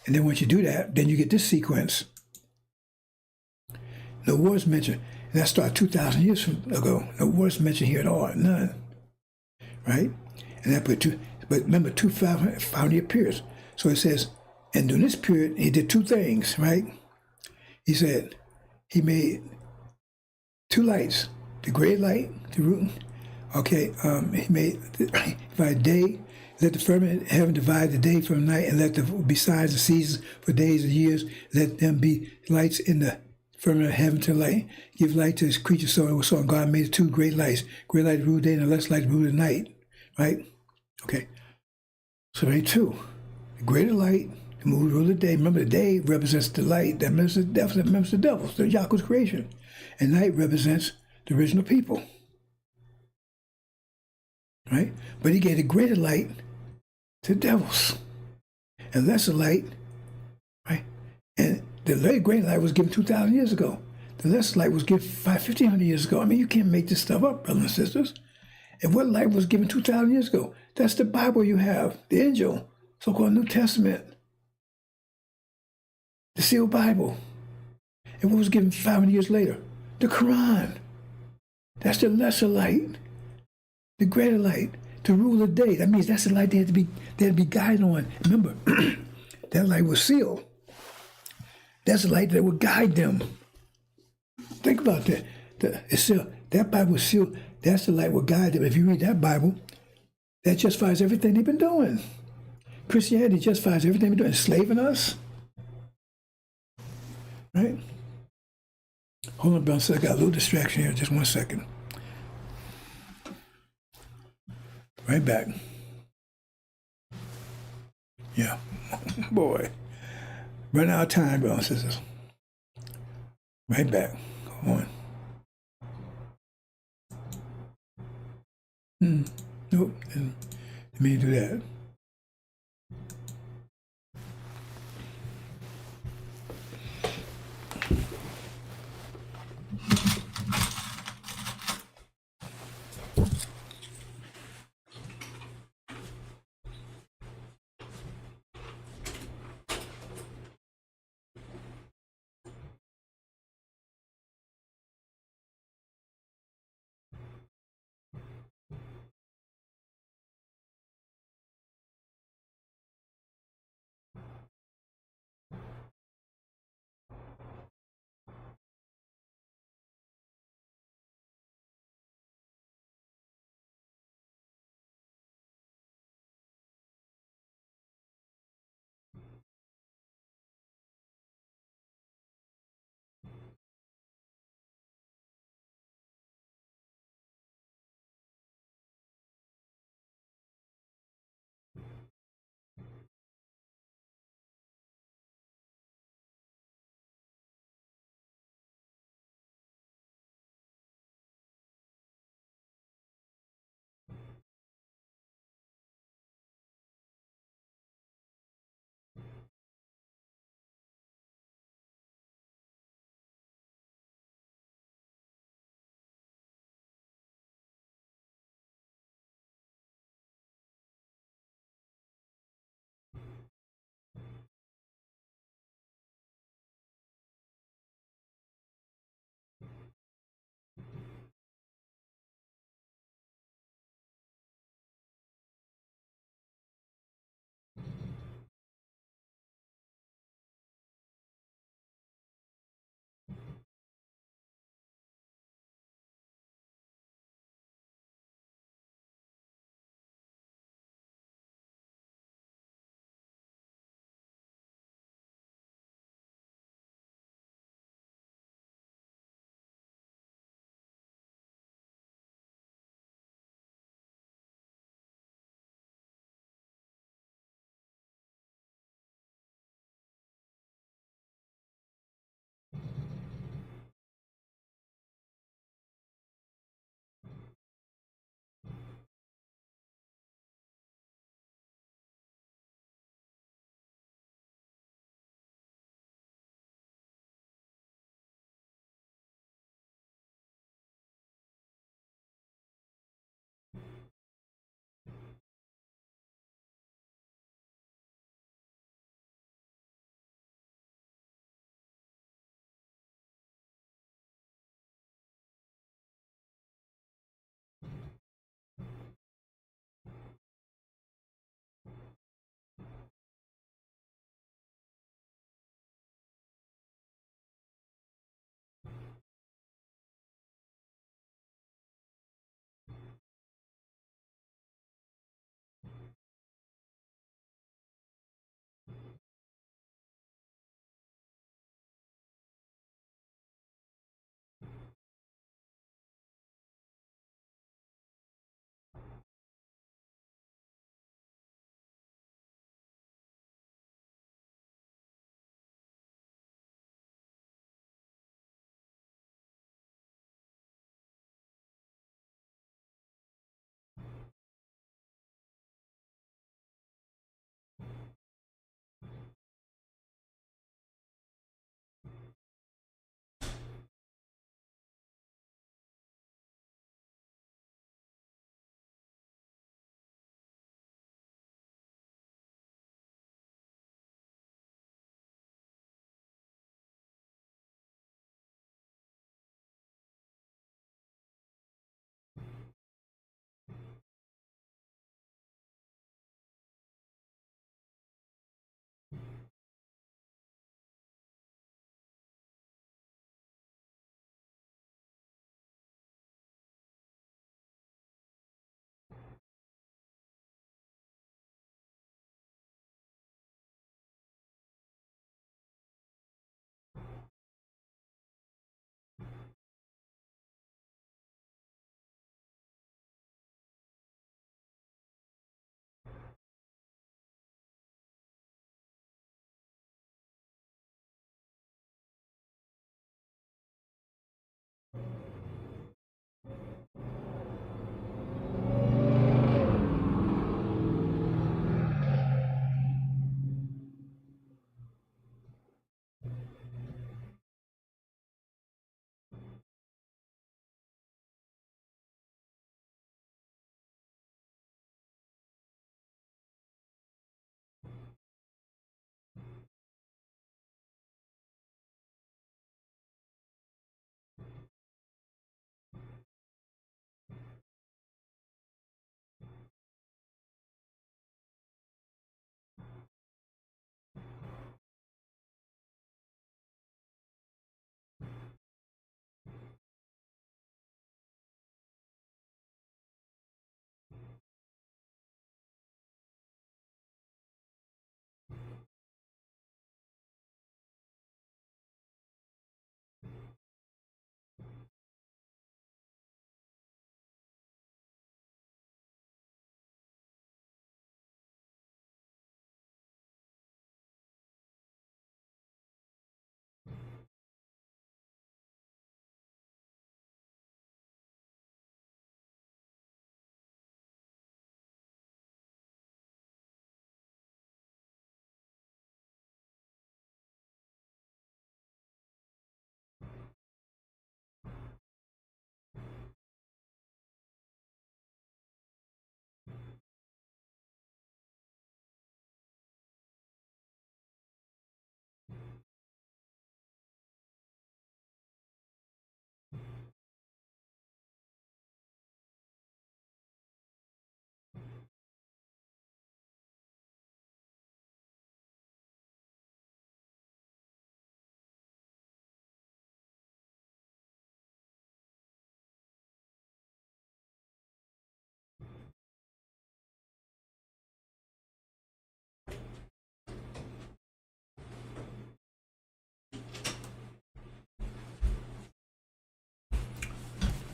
And then once you do that, then you get this sequence. No waters mentioned. And that started 2,000 years ago. No waters mentioned here at all. None. Right? And that put two. But remember, 500-year periods. So it says, and during this period, he did two things, right? He said, he made two lights, the great light, the root. Okay, he made by day, let the firmament heaven divide the day from the night, and let besides the seasons for days and years, let them be lights in the firmament of heaven to light, give light to his creatures. So it was so, and God made two great lights. Great light rule day, and the less light rule the night, right? Okay. So they two, the greater light The moon rule the day. Remember, the day represents the light. That represents the devil, so Yahweh's creation. And night represents the original people. Right? But he gave the greater light to devils. And lesser light, right? And the greater light was given 2,000 years ago. The lesser light was given 1,500 years ago. I mean, you can't make this stuff up, brothers and sisters. And what light was given 2,000 years ago? That's the Bible you have, the angel, so-called New Testament, the sealed Bible. And what was given 500 years later? The Quran. That's the lesser light, the greater light, to rule the day. That means that's the light they had to be guided on. Remember, that light was sealed. That's the light that would guide them. Think about that. It's sealed. That Bible was sealed. That's the light that will guide them. If you read that Bible, that justifies everything they've been doing. Christianity justifies everything they've been doing, enslaving us. Right? Hold on, brother. I got a little distraction here. Just 1 second. Right back. Yeah. Boy. Run out of time, brothers and sisters. Right back. Hold on. Nope. Didn't mean to do that.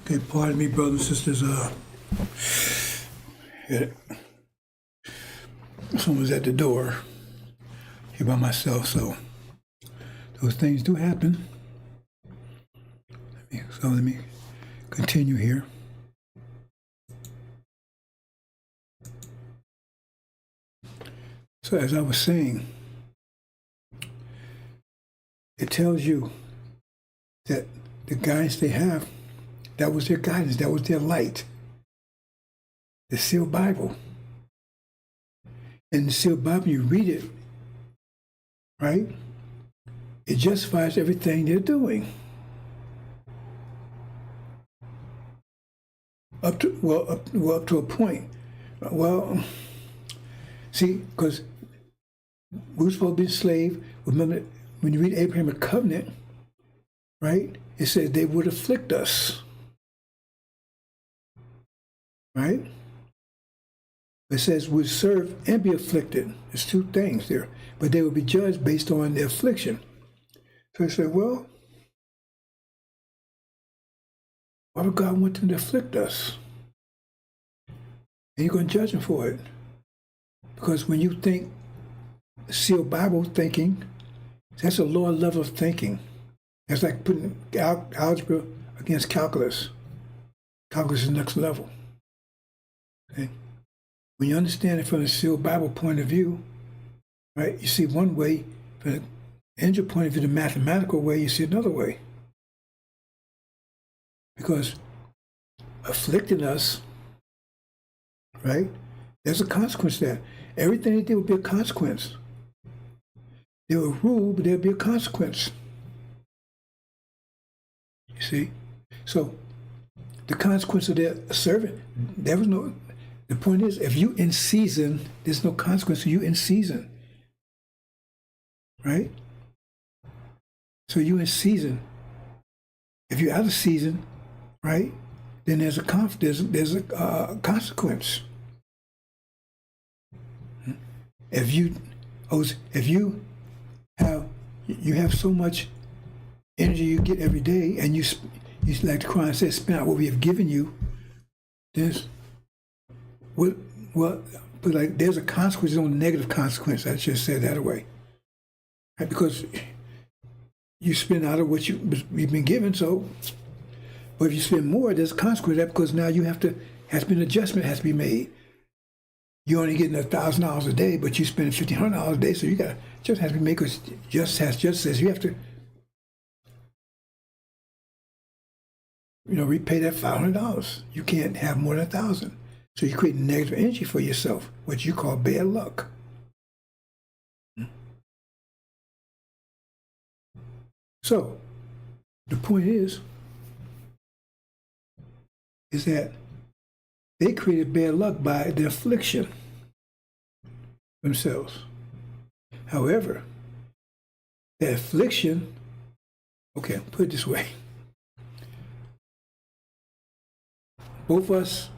Okay, pardon me, brothers and sisters. Yeah, someone's at the door here by myself, so those things do happen. So let me continue here. So as I was saying, it tells you that the guidance they have, that was their guidance, that was their light. The sealed Bible. And the sealed Bible, you read it, right? It justifies everything they're doing. Up to a point. Well, see, because we were supposed to be enslaved. Remember, when you read Abrahamic covenant, right? It says they would afflict us, right? It says would serve and be afflicted. There's two things there, but they would be judged based on their affliction. So I said, well, why would God want them to afflict us? And you're going to judge them for it. Because when you think sealed Bible thinking, that's a lower level of thinking. It's like putting algebra against calculus. Calculus is the next level. Okay? When you understand it from the sealed Bible point of view, right, you see one way. From the angel point of view, the mathematical way, you see another way. Because afflicting us, right, there's a consequence there. Everything they did would be a consequence. They will rule, but there'll be a consequence. You see? So the consequence of their servant, there was no, the point is, if you in season, there's no consequence for you in season. Right? So you in season. If you're out of season, right, then there's a consequence. If you have so much energy you get every day, and you like the Quran says, spend out what we have given you. There's there's a consequence on negative consequence. I just said that away, right? Because you spend out of what you've been given. So, but if you spend more, there's a consequence of that, because now has to be an adjustment has to be made. You're only getting $1,000 a day, but you spend $1,500 a day, so you got just has to be made, because just says you have to, repay that $500. You can't have more than $1,000. So you create negative energy for yourself, what you call bad luck. So the point is that they created bad luck by the affliction themselves. However, that affliction, okay, put it this way. Both of us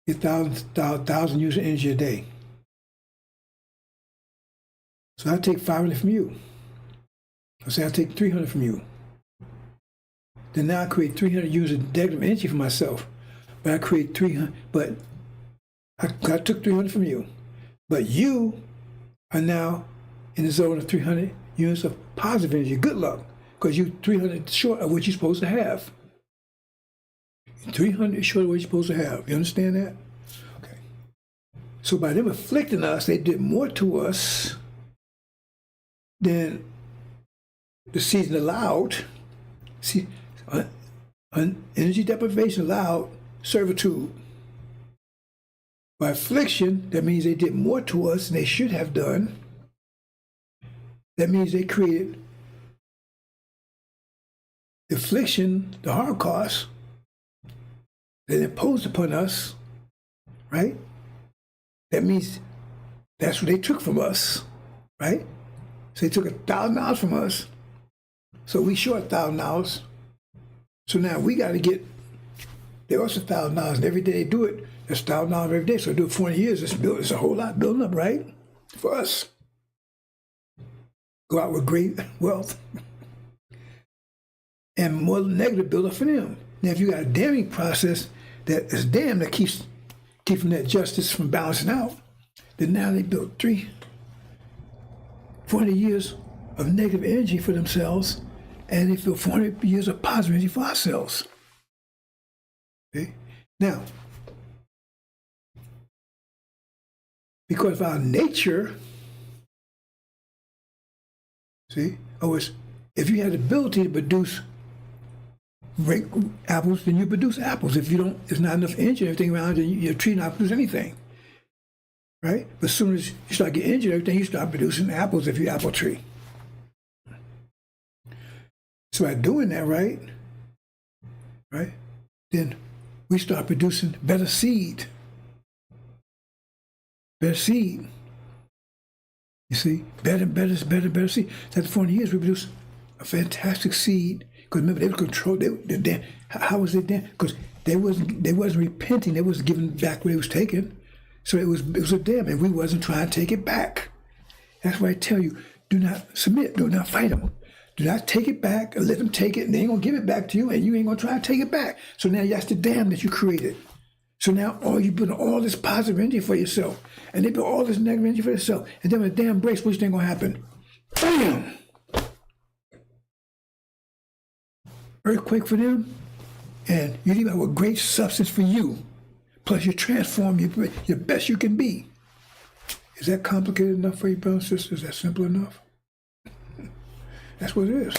get 1,000 units of energy a day. So I take 500 from you. I say I take 300 from you. Then now I create 300 units of negative energy for myself. But I create 300, but I took 300 from you. But you are now in the zone of 300 units of positive energy, good luck, because you're 300 short of what you're supposed to have. 300 short of what you're supposed to have. You understand that? Okay. So by them afflicting us, they did more to us than the season allowed. See, energy deprivation allowed servitude. By affliction, that means they did more to us than they should have done. That means they created the affliction, the Holocaust, that imposed upon us, right? That means that's what they took from us, right? So they took $1,000 from us. So we short $1,000. So now we got to get, they owe us $1,000, and every day they do it, that's $1,000 every day. So do it 40 years, it's a whole lot building up, right? For us. Go out with great wealth. And more negative build up for them. Now, if you got a damming process that is dam that keeps keeping that justice from balancing out, then now they built 400 years of negative energy for themselves, and they feel 400 years of positive energy for ourselves. Okay? Now, because of our nature, see, if you had the ability to produce apples, then you produce apples. If you don't, there's not enough energy and everything around, then your tree not produce anything. Right? But as soon as you start getting energy and everything, you start producing apples if you're an apple tree. So by doing that, right, then we start producing better seed. Better seed. You see, better seed. So after 40 years, we produce a fantastic seed. Because remember, they were controlled. How was it then? Because they wasn't repenting. They wasn't giving back what it was taken. So it was a dam, and we wasn't trying to take it back. That's why I tell you, do not submit, do not fight them. Do not take it back and let them take it, and they ain't gonna give it back to you, and you ain't gonna try to take it back. So now that's the dam that you created. So now you build all this positive energy for yourself, and they build all this negative energy for themselves. And then when the dam breaks, what's then gonna happen? Bam! Earthquake for them, and you leave out with great substance for you. Plus you transform your best you can be. Is that complicated enough for you, brothers and sisters? Is that simple enough? That's what it is.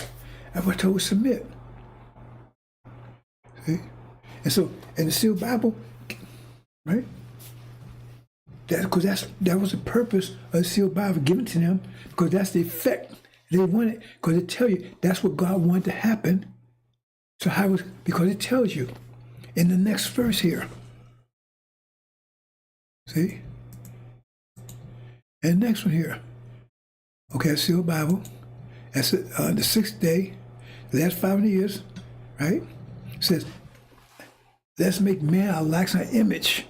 That's what I told you, submit. See? And so, in the sealed Bible, right? That was the purpose of the sealed Bible given to them, because that's the effect they wanted, because it tells you that's what God wanted to happen. So because it tells you in the next verse here. See? And the next one here. Okay, sealed Bible. That's the sixth day, the last 500 years, right? It says, let's make man our likeness, our image.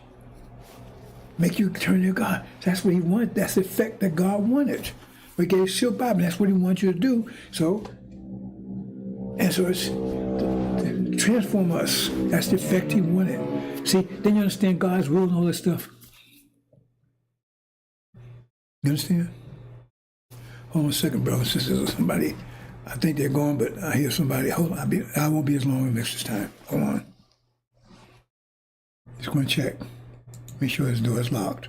Make you turn to God. That's what he wanted. That's the effect that God wanted. We gave sealed Bible. That's what he wants you to do. So it's to transform us. That's the effect he wanted. See, then you understand God's will and all this stuff. You understand? Hold on a second, brothers and sisters. Somebody, I think they're gone, but I hear somebody. Hold on, I won't be as long as next time. Hold on. Just going to check. Make sure this door is locked.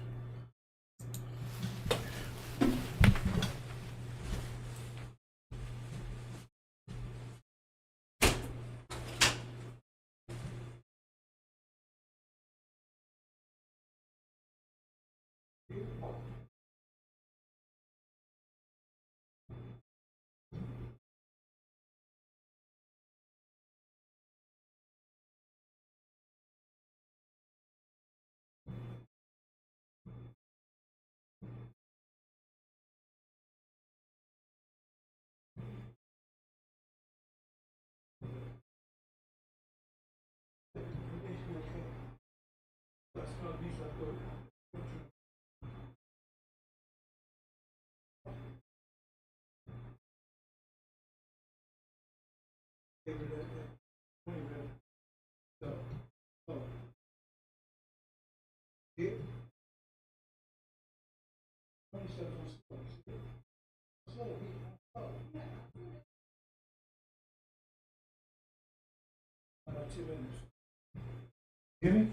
Hear me?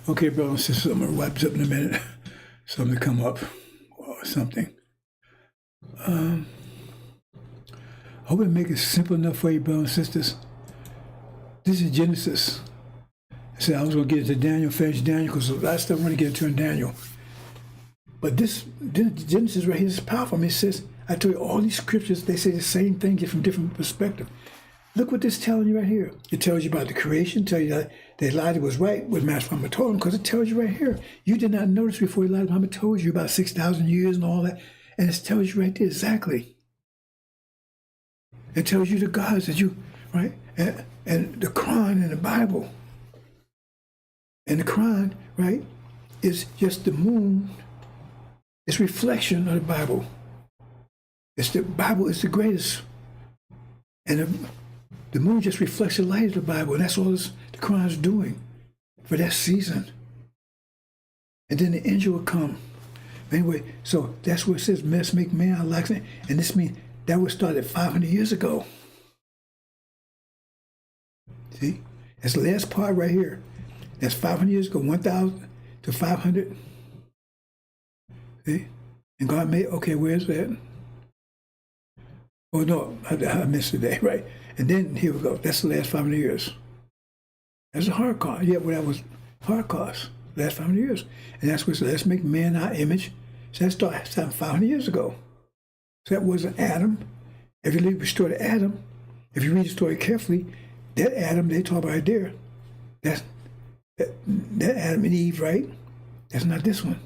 Okay, brothers and sisters, I'm going to wipe this up in a minute. Something to come up or something. I hope I make it simple enough for you, brothers and sisters. This is Genesis. I said I was going to get into Daniel, finish Daniel, because the last stuff I want to get into in Daniel. But this Genesis right here is powerful. I mean, it says, I told you all these scriptures, they say the same thing, just from different perspective. Look what this is telling you right here. It tells you about the creation, tells you that Elijah was right, what Master Muhammad told him, because it tells you right here. You did not notice before Elijah Muhammad told you about 6,000 years and all that. And it tells you right there exactly. It tells you the gods that you, right? And the Quran and the Bible. And the Quran, right? is just the moon. It's reflection of the Bible. The Bible is the greatest. And the moon just reflects the light of the Bible. And that's all the Quran's doing for that season. And then the angel will come. Anyway, so that's what it says, let's make man our likeness. And this means that was started 500 years ago. See? That's the last part right here. That's 500 years ago, 1,000 to 500. See? And God made, okay, where's that? Oh, no, I missed the day, right? And then here we go. That's the last 500 years. That's a Holocaust. Yeah, well, that was Holocaust, last 500 years. And that's what it says, let's make man our image. So that started 500 years ago. So that wasn't Adam. If you read the story of Adam, if you read the story carefully, that Adam they talk about right there, that Adam and Eve, right? That's not this one.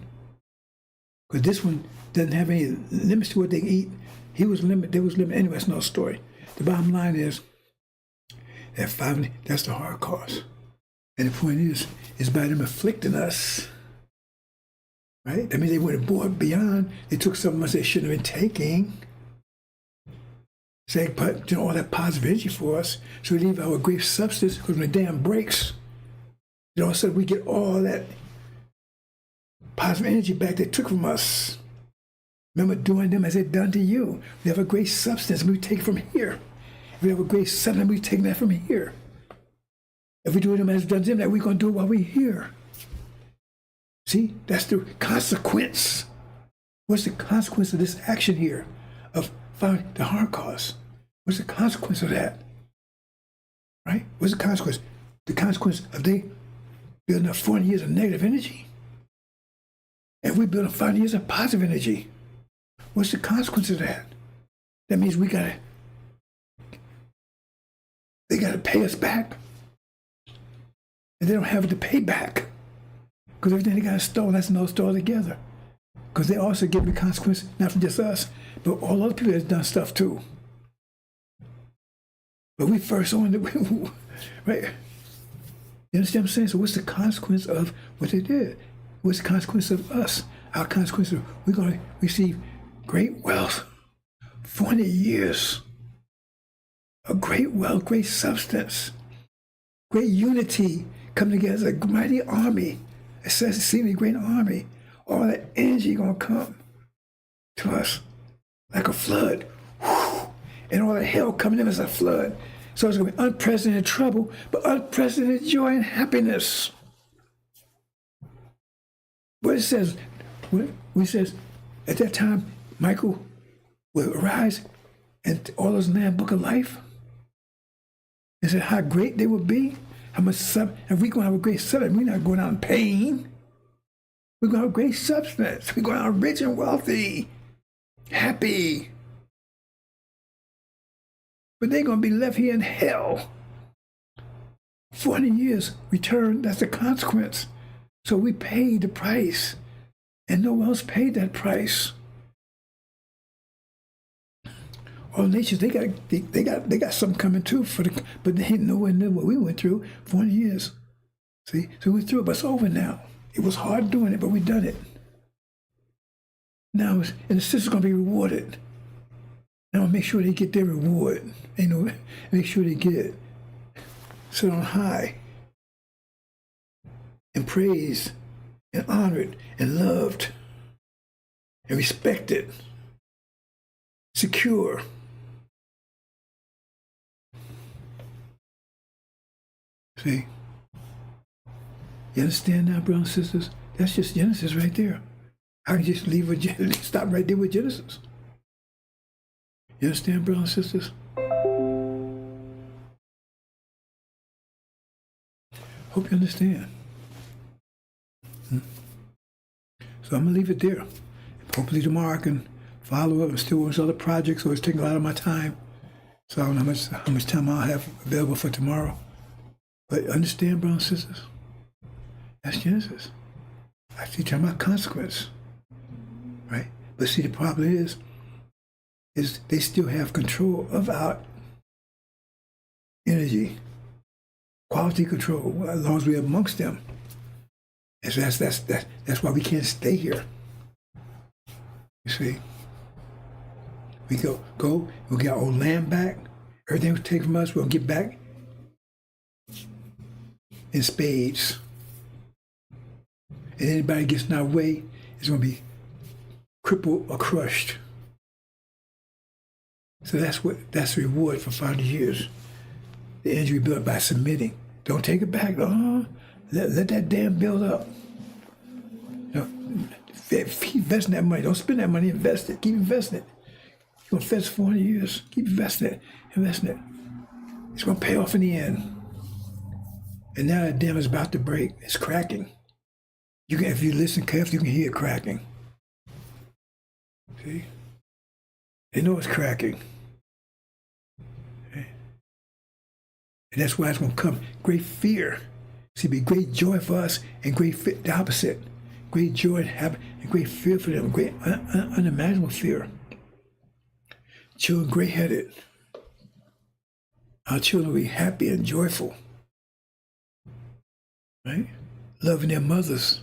Because this one doesn't have any limits to what they can eat. He was limited, they was limited. Anyway, that's no story. The bottom line is that that's the Holocaust. And the point is by them afflicting us, right? That means they went above beyond. They took something else they shouldn't have been taking. Say, but all that positive energy for us, so we leave our great substance, because when the dam breaks, all of a sudden we get all that positive energy back they took from us. Remember doing them as they've done to you. We have a great substance, and we take it from here. If we have a great substance, we take that from here. If we do them as done to them, that we're going to do it while we're here. See, that's the consequence. What's the consequence of this action here of finding the Holocaust? What's the consequence of that? Right? What's the consequence? The consequence of they building up 40 years of negative energy. And we building 5 years of positive energy. What's the consequence of that? That means they gotta pay us back. And they don't have it to pay back. Because everything they got stolen, that's no store together. Because they also give the consequence, not from just us, but all other people that's done stuff too. But we first on the, right? You understand what I'm saying? So what's the consequence of what they did? What's the consequence of us? Our consequence of, we're going to receive great wealth, 40 years of great wealth, great substance, great unity, coming together as a mighty army. It says it's seemingly a great army. All that energy going to come to us like a flood. Whew. And all that hell coming in as a flood. So it's going to be unprecedented trouble, but unprecedented joy and happiness. What it says, at that time, Michael will arise and all those in that book of life. And said how great they will be, how much and we're going to have a great substance. We're not going out in pain. We're going to have a great substance. We're going out rich and wealthy, happy. But they're going to be left here in hell. 40 years return, that's the consequence. So we paid the price, and no one else paid that price. All nations, they got something coming too but they ain't nowhere near what we went through 40 years. See, so we went through it, but it's over now. It was hard doing it, but we done it. Now, and the sister's gonna be rewarded. Now make sure they get their reward. Make sure they get it. Sit on high and praised and honored and loved and respected, secure. See? You understand now, brothers and sisters? That's just Genesis right there. I can just leave with Genesis, stop right there with Genesis. You understand, brothers and sisters? Hope you understand. So I'm going to leave it there. Hopefully tomorrow I can follow up and still work on other projects, so it's taking a lot of my time. So I don't know how much time I'll have available for tomorrow. But understand, brothers and sisters, that's Genesis. I see talking about consequence, right? But see, the problem is they still have control of our energy, quality control, as long as we're amongst them. And so that's why we can't stay here. You see, we we'll get our old land back. Everything was taken from us, we'll get back in spades. And anybody gets in our way is going to be crippled or crushed. So that's the reward for 500 years. The injury built by submitting. Don't take it back. Let that dam build up. Keep investing that money. Don't spend that money. Invest it. Keep investing it. You're going to invest 400 years. Keep investing it. Investing it. It's going to pay off in the end. And now that dam is about to break. It's cracking. If you listen carefully, you can hear it cracking. See? They know it's cracking. Okay? And that's why it's going to come great fear. See, be great joy for us and great fear, the opposite. Great joy and great fear for them, great unimaginable fear. Children gray-headed. Our children will be happy and joyful. Right? Loving their mothers,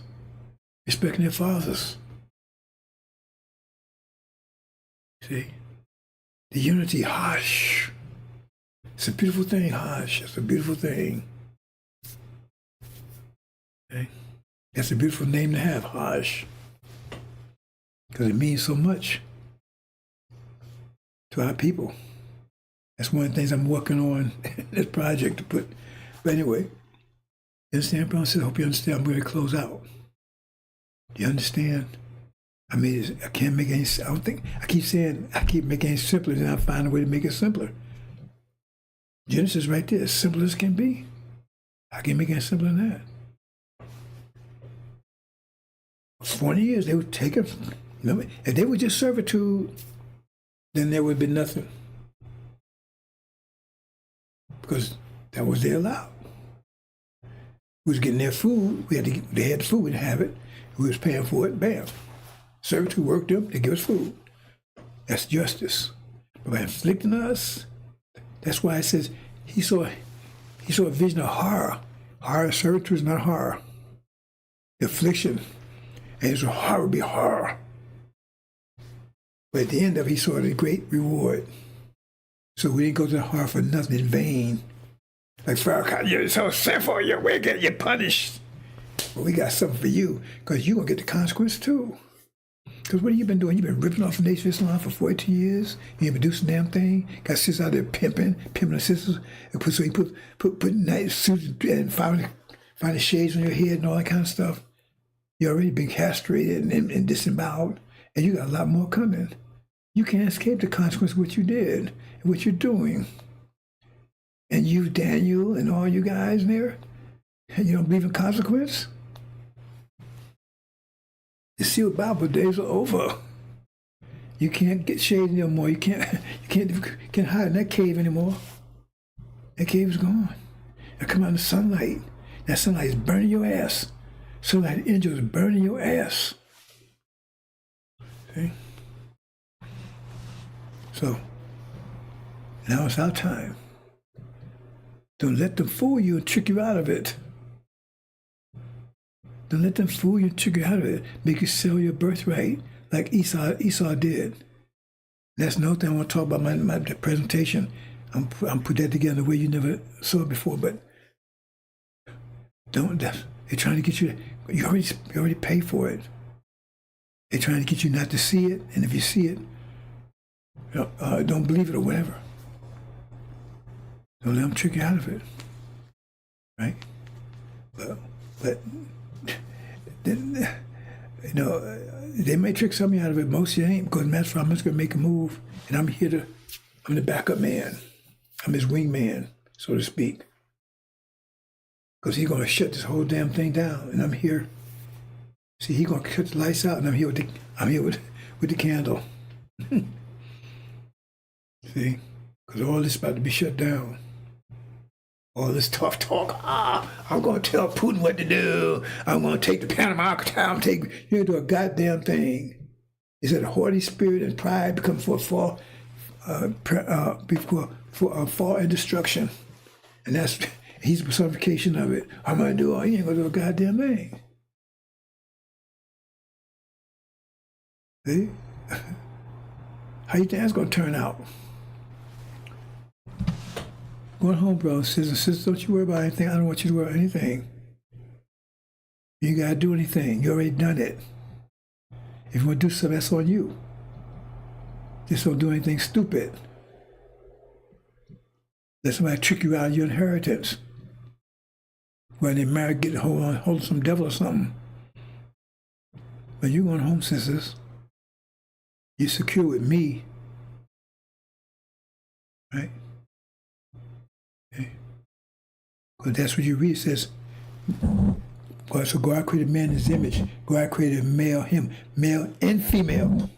respecting their fathers. See? The unity, hush. It's a beautiful thing, hush. It's a beautiful thing. Okay? That's a beautiful name to have, hush. Because it means so much to our people. That's one of the things I'm working on in this project to put. But anyway, you understand, Brown? I hope you understand. I'm going to close out. Do you understand? I mean, I can't make any, I don't think, I keep making it simpler, then I find a way to make it simpler. Genesis right there, as simple as it can be. I can't make it simpler than that. 40 years, they would take it. If they were just servitude, then there would be nothing. Because that was their allowed. We was getting their food, they had the food, we didn't have it. We was paying for it, bam. Servitude worked them, they give us food. That's justice. But by inflicting us, that's why it says he saw a vision of horror. Horror, servitude is not horror. The affliction, and his horror would be horror. But at the end of it, he saw the great reward. So we didn't go to the horror for nothing in vain. Like Farrakhan, you're so sinful, you're wicked, you're punished. But we got something for you, because you're going to get the consequence too. Because what have you been doing? You've been ripping off the Nation of Islam for 42 years. You ain't been doing some damn thing. Got sisters out there pimping the sisters. So you put nice suits and find the shades on your head and all that kind of stuff. You already been castrated and disemboweled, and you got a lot more coming. You can't escape the consequence of what you did and what you're doing. And you, Daniel, and all you guys there, and you don't believe in consequence? The sealed Bible days are over. You can't get shade no more. You can't hide in that cave anymore. That cave is gone. Now come out in the sunlight. That sunlight is burning your ass. Sunlight angels is burning your ass. See? So now it's our time. Don't let them fool you and trick you out of it. Don't let them fool you and trick you out of it. Make you sell your birthright like Esau did. That's another thing I want to talk about my presentation. I'm put that together the way you never saw it before, but they're trying to get you, you already pay for it. They're trying to get you not to see it, and if you see it, don't believe it or whatever. Don't let them trick you out of it, right? But then, they may trick some of you out of it. Most of you ain't, because that's why I'm just gonna make a move, and I'm the backup man. I'm his wingman, so to speak. Because he's gonna shut this whole damn thing down, and I'm here. See, he's gonna cut the lights out, and I'm here with the candle. See, because all this is about to be shut down. All this tough talk, I'm going to tell Putin what to do. I'm going to take the Panama Canal. You ain't do a goddamn thing. He said a haughty spirit and pride become for fall and destruction. And he's the personification of it. I'm going to do all, you ain't going to do a goddamn thing. See? How you think that's going to turn out? Going home, brothers and sisters, don't you worry about anything. I don't want you to worry about anything. You got to do anything. You already done it. If you want to do something, that's on you. Just don't do anything stupid. Let somebody trick you out of your inheritance. When they married, get hold of some devil or something. But you're going home, sisters. You're secure with me. Right? Okay. Because that's what you read. It says, so God created man in his image. God created male and female.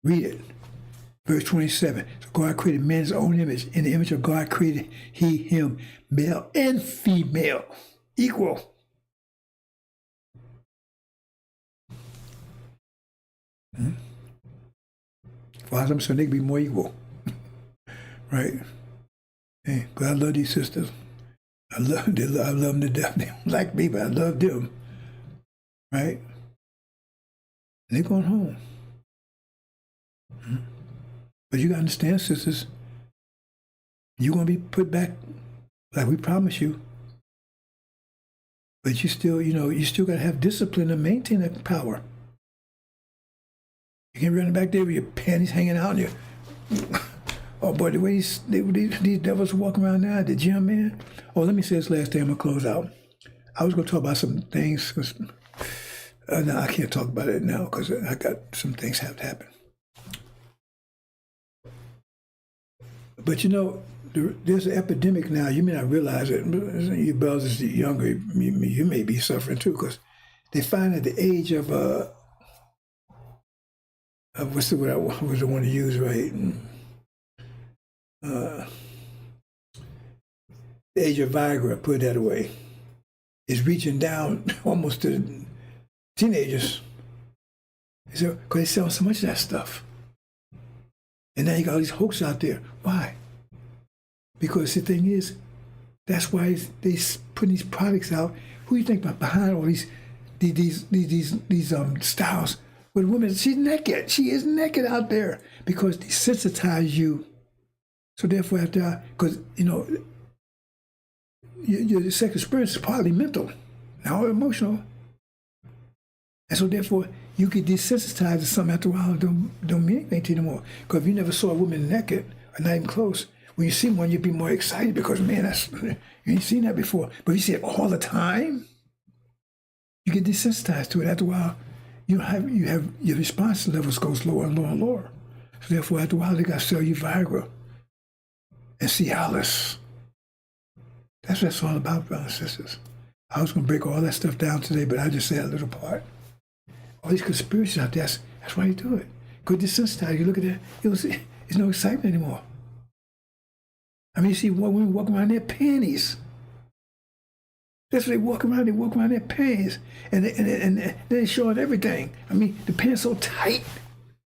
Read it. Verse 27. So God created man in his own image. In the image of God created he, him, male and female. Equal. Father, so they can be more equal. Right? Hey, God, I love these sisters. I love them to death. They don't like me, but I love them. Right? And they're going home. But you got to understand, sisters, you're going to be put back like we promised you. But you still, you still got to have discipline to maintain that power. You can't run back there with your panties hanging out and your... Oh boy, the way these devils walking around now at the gym, man. Oh, let me say this last thing. I'm gonna close out. I was gonna talk about some things. No, I can't talk about it now because I got some things have to happen. But there's an epidemic now. You may not realize it. You brothers younger, you may be suffering too because they find at the age of what's the word I want to use, right? The age of Viagra, put it that way, is reaching down almost to teenagers. So, because they sell so much of that stuff. And now you got all these hoaxes out there. Why? Because the thing is, that's why they putting these products out. Who do you think behind all these styles? With women, she's naked. She is naked out there because they sensitize you. So therefore, because your sex experience is partly mental, not emotional, and so therefore you get desensitized to something after a while. Don't mean anything to you anymore. Because if you never saw a woman naked or not even close, when you see one, you'd be more excited because man, you ain't seen that before. But if you see it all the time, you get desensitized to it. After a while, you have your response levels goes lower and lower and lower. So therefore, after a while, they got to sell you Viagra and Cialis. That's what it's all about, brothers and sisters. I was going to break all that stuff down today, but I just said a little part. All these conspiracies out there, that's why you do it. Go desensitize. You look at that, there's no excitement anymore. I mean, you see women walking around in their panties. That's what they walk around in their panties. And they're showing everything. I mean, the pants so tight,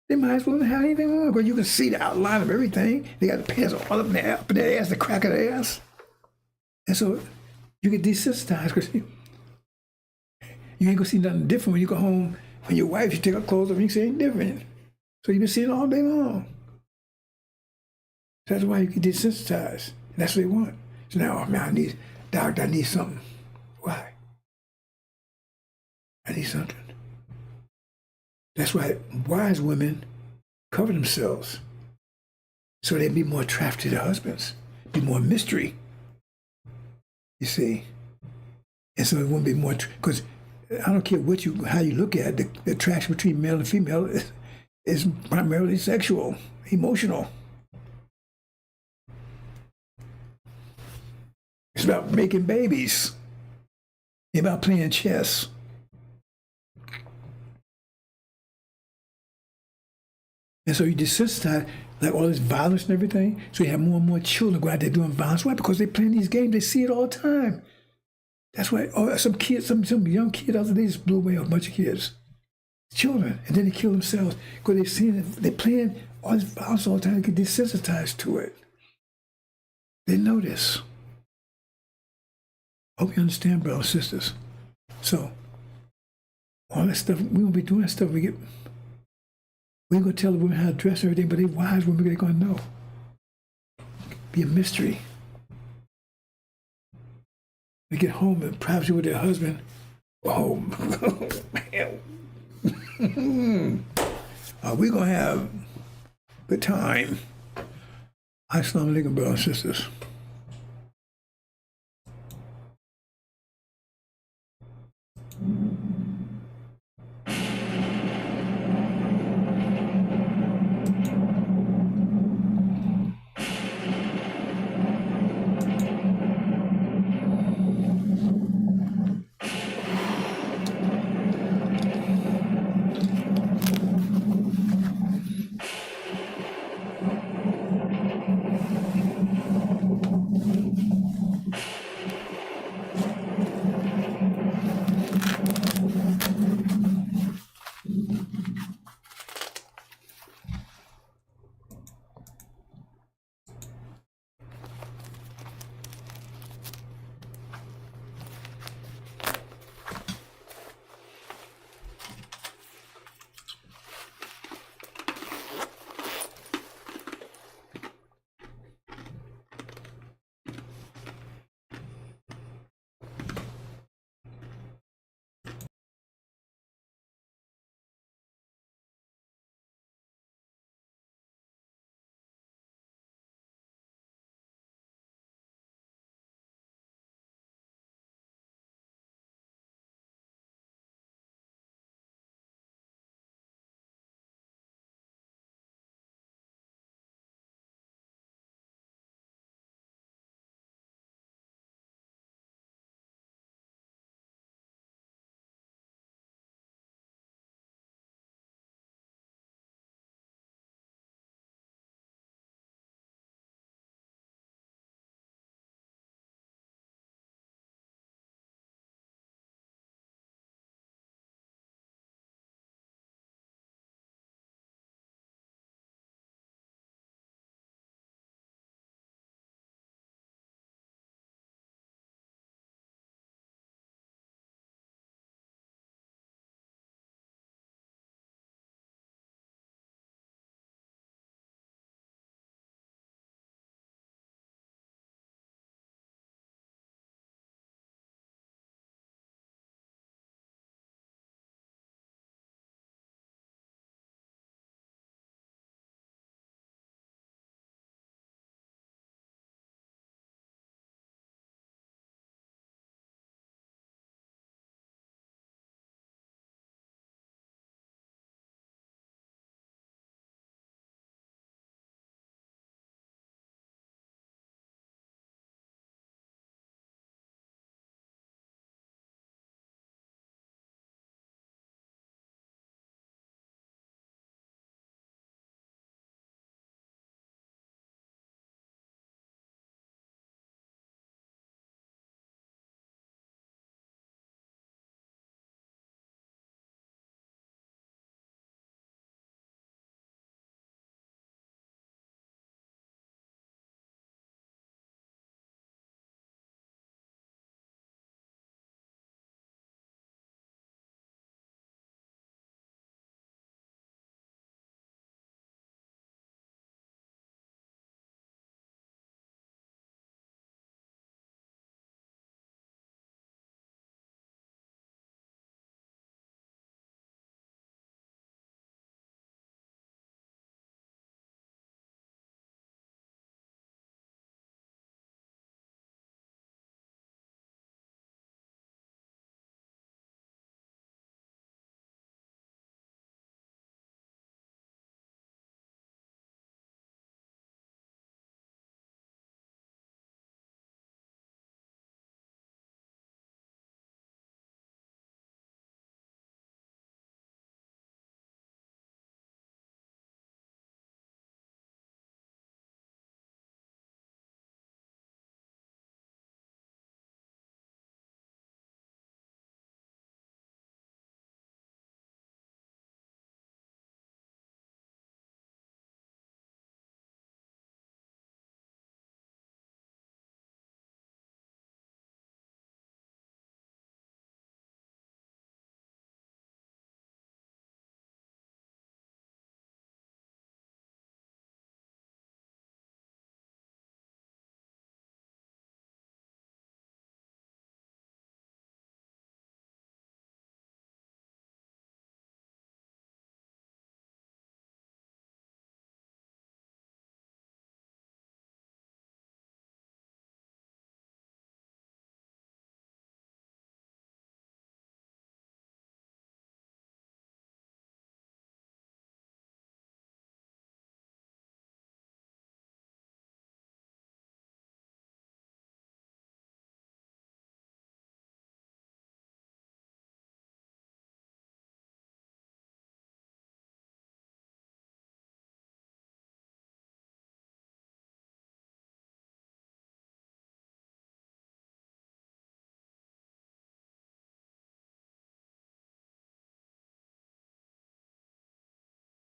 they might as well not have anything on, because you can see the outline of everything. They got the pants all up in their ass, the crack of their ass. And so you get desensitized because you ain't gonna see nothing different when you go home. When your wife, you take her clothes off and you see ain't different. So you've been seeing it all day long. That's why you get desensitized. And that's what they want. So now, oh man, doctor, I need something. Why? I need something. That's why wise women cover themselves so they'd be more attracted to their husbands, be more mystery. You see, and so it wouldn't be more because I don't care how you look at it, the attraction between male and female is primarily sexual, emotional. It's about making babies. It's about playing chess. And so you desensitize like all this violence and everything. So you have more and more children go out there doing violence. Why? Because they're playing these games. They see it all the time. That's why some young kid the other day just blew away a bunch of kids, children, and then they kill themselves because they've seen it. They're playing all this violence all the time. They get desensitized to it. They know this. Hope you understand, brothers and sisters. So all that stuff, we won't be doing that stuff. We ain't gonna tell the women how to dress and everything, but they wise women, they're gonna know. Be a mystery. They get home in privacy with their husband. Oh, man. We're gonna have a good time. Assalamu alaikum, brothers and sisters.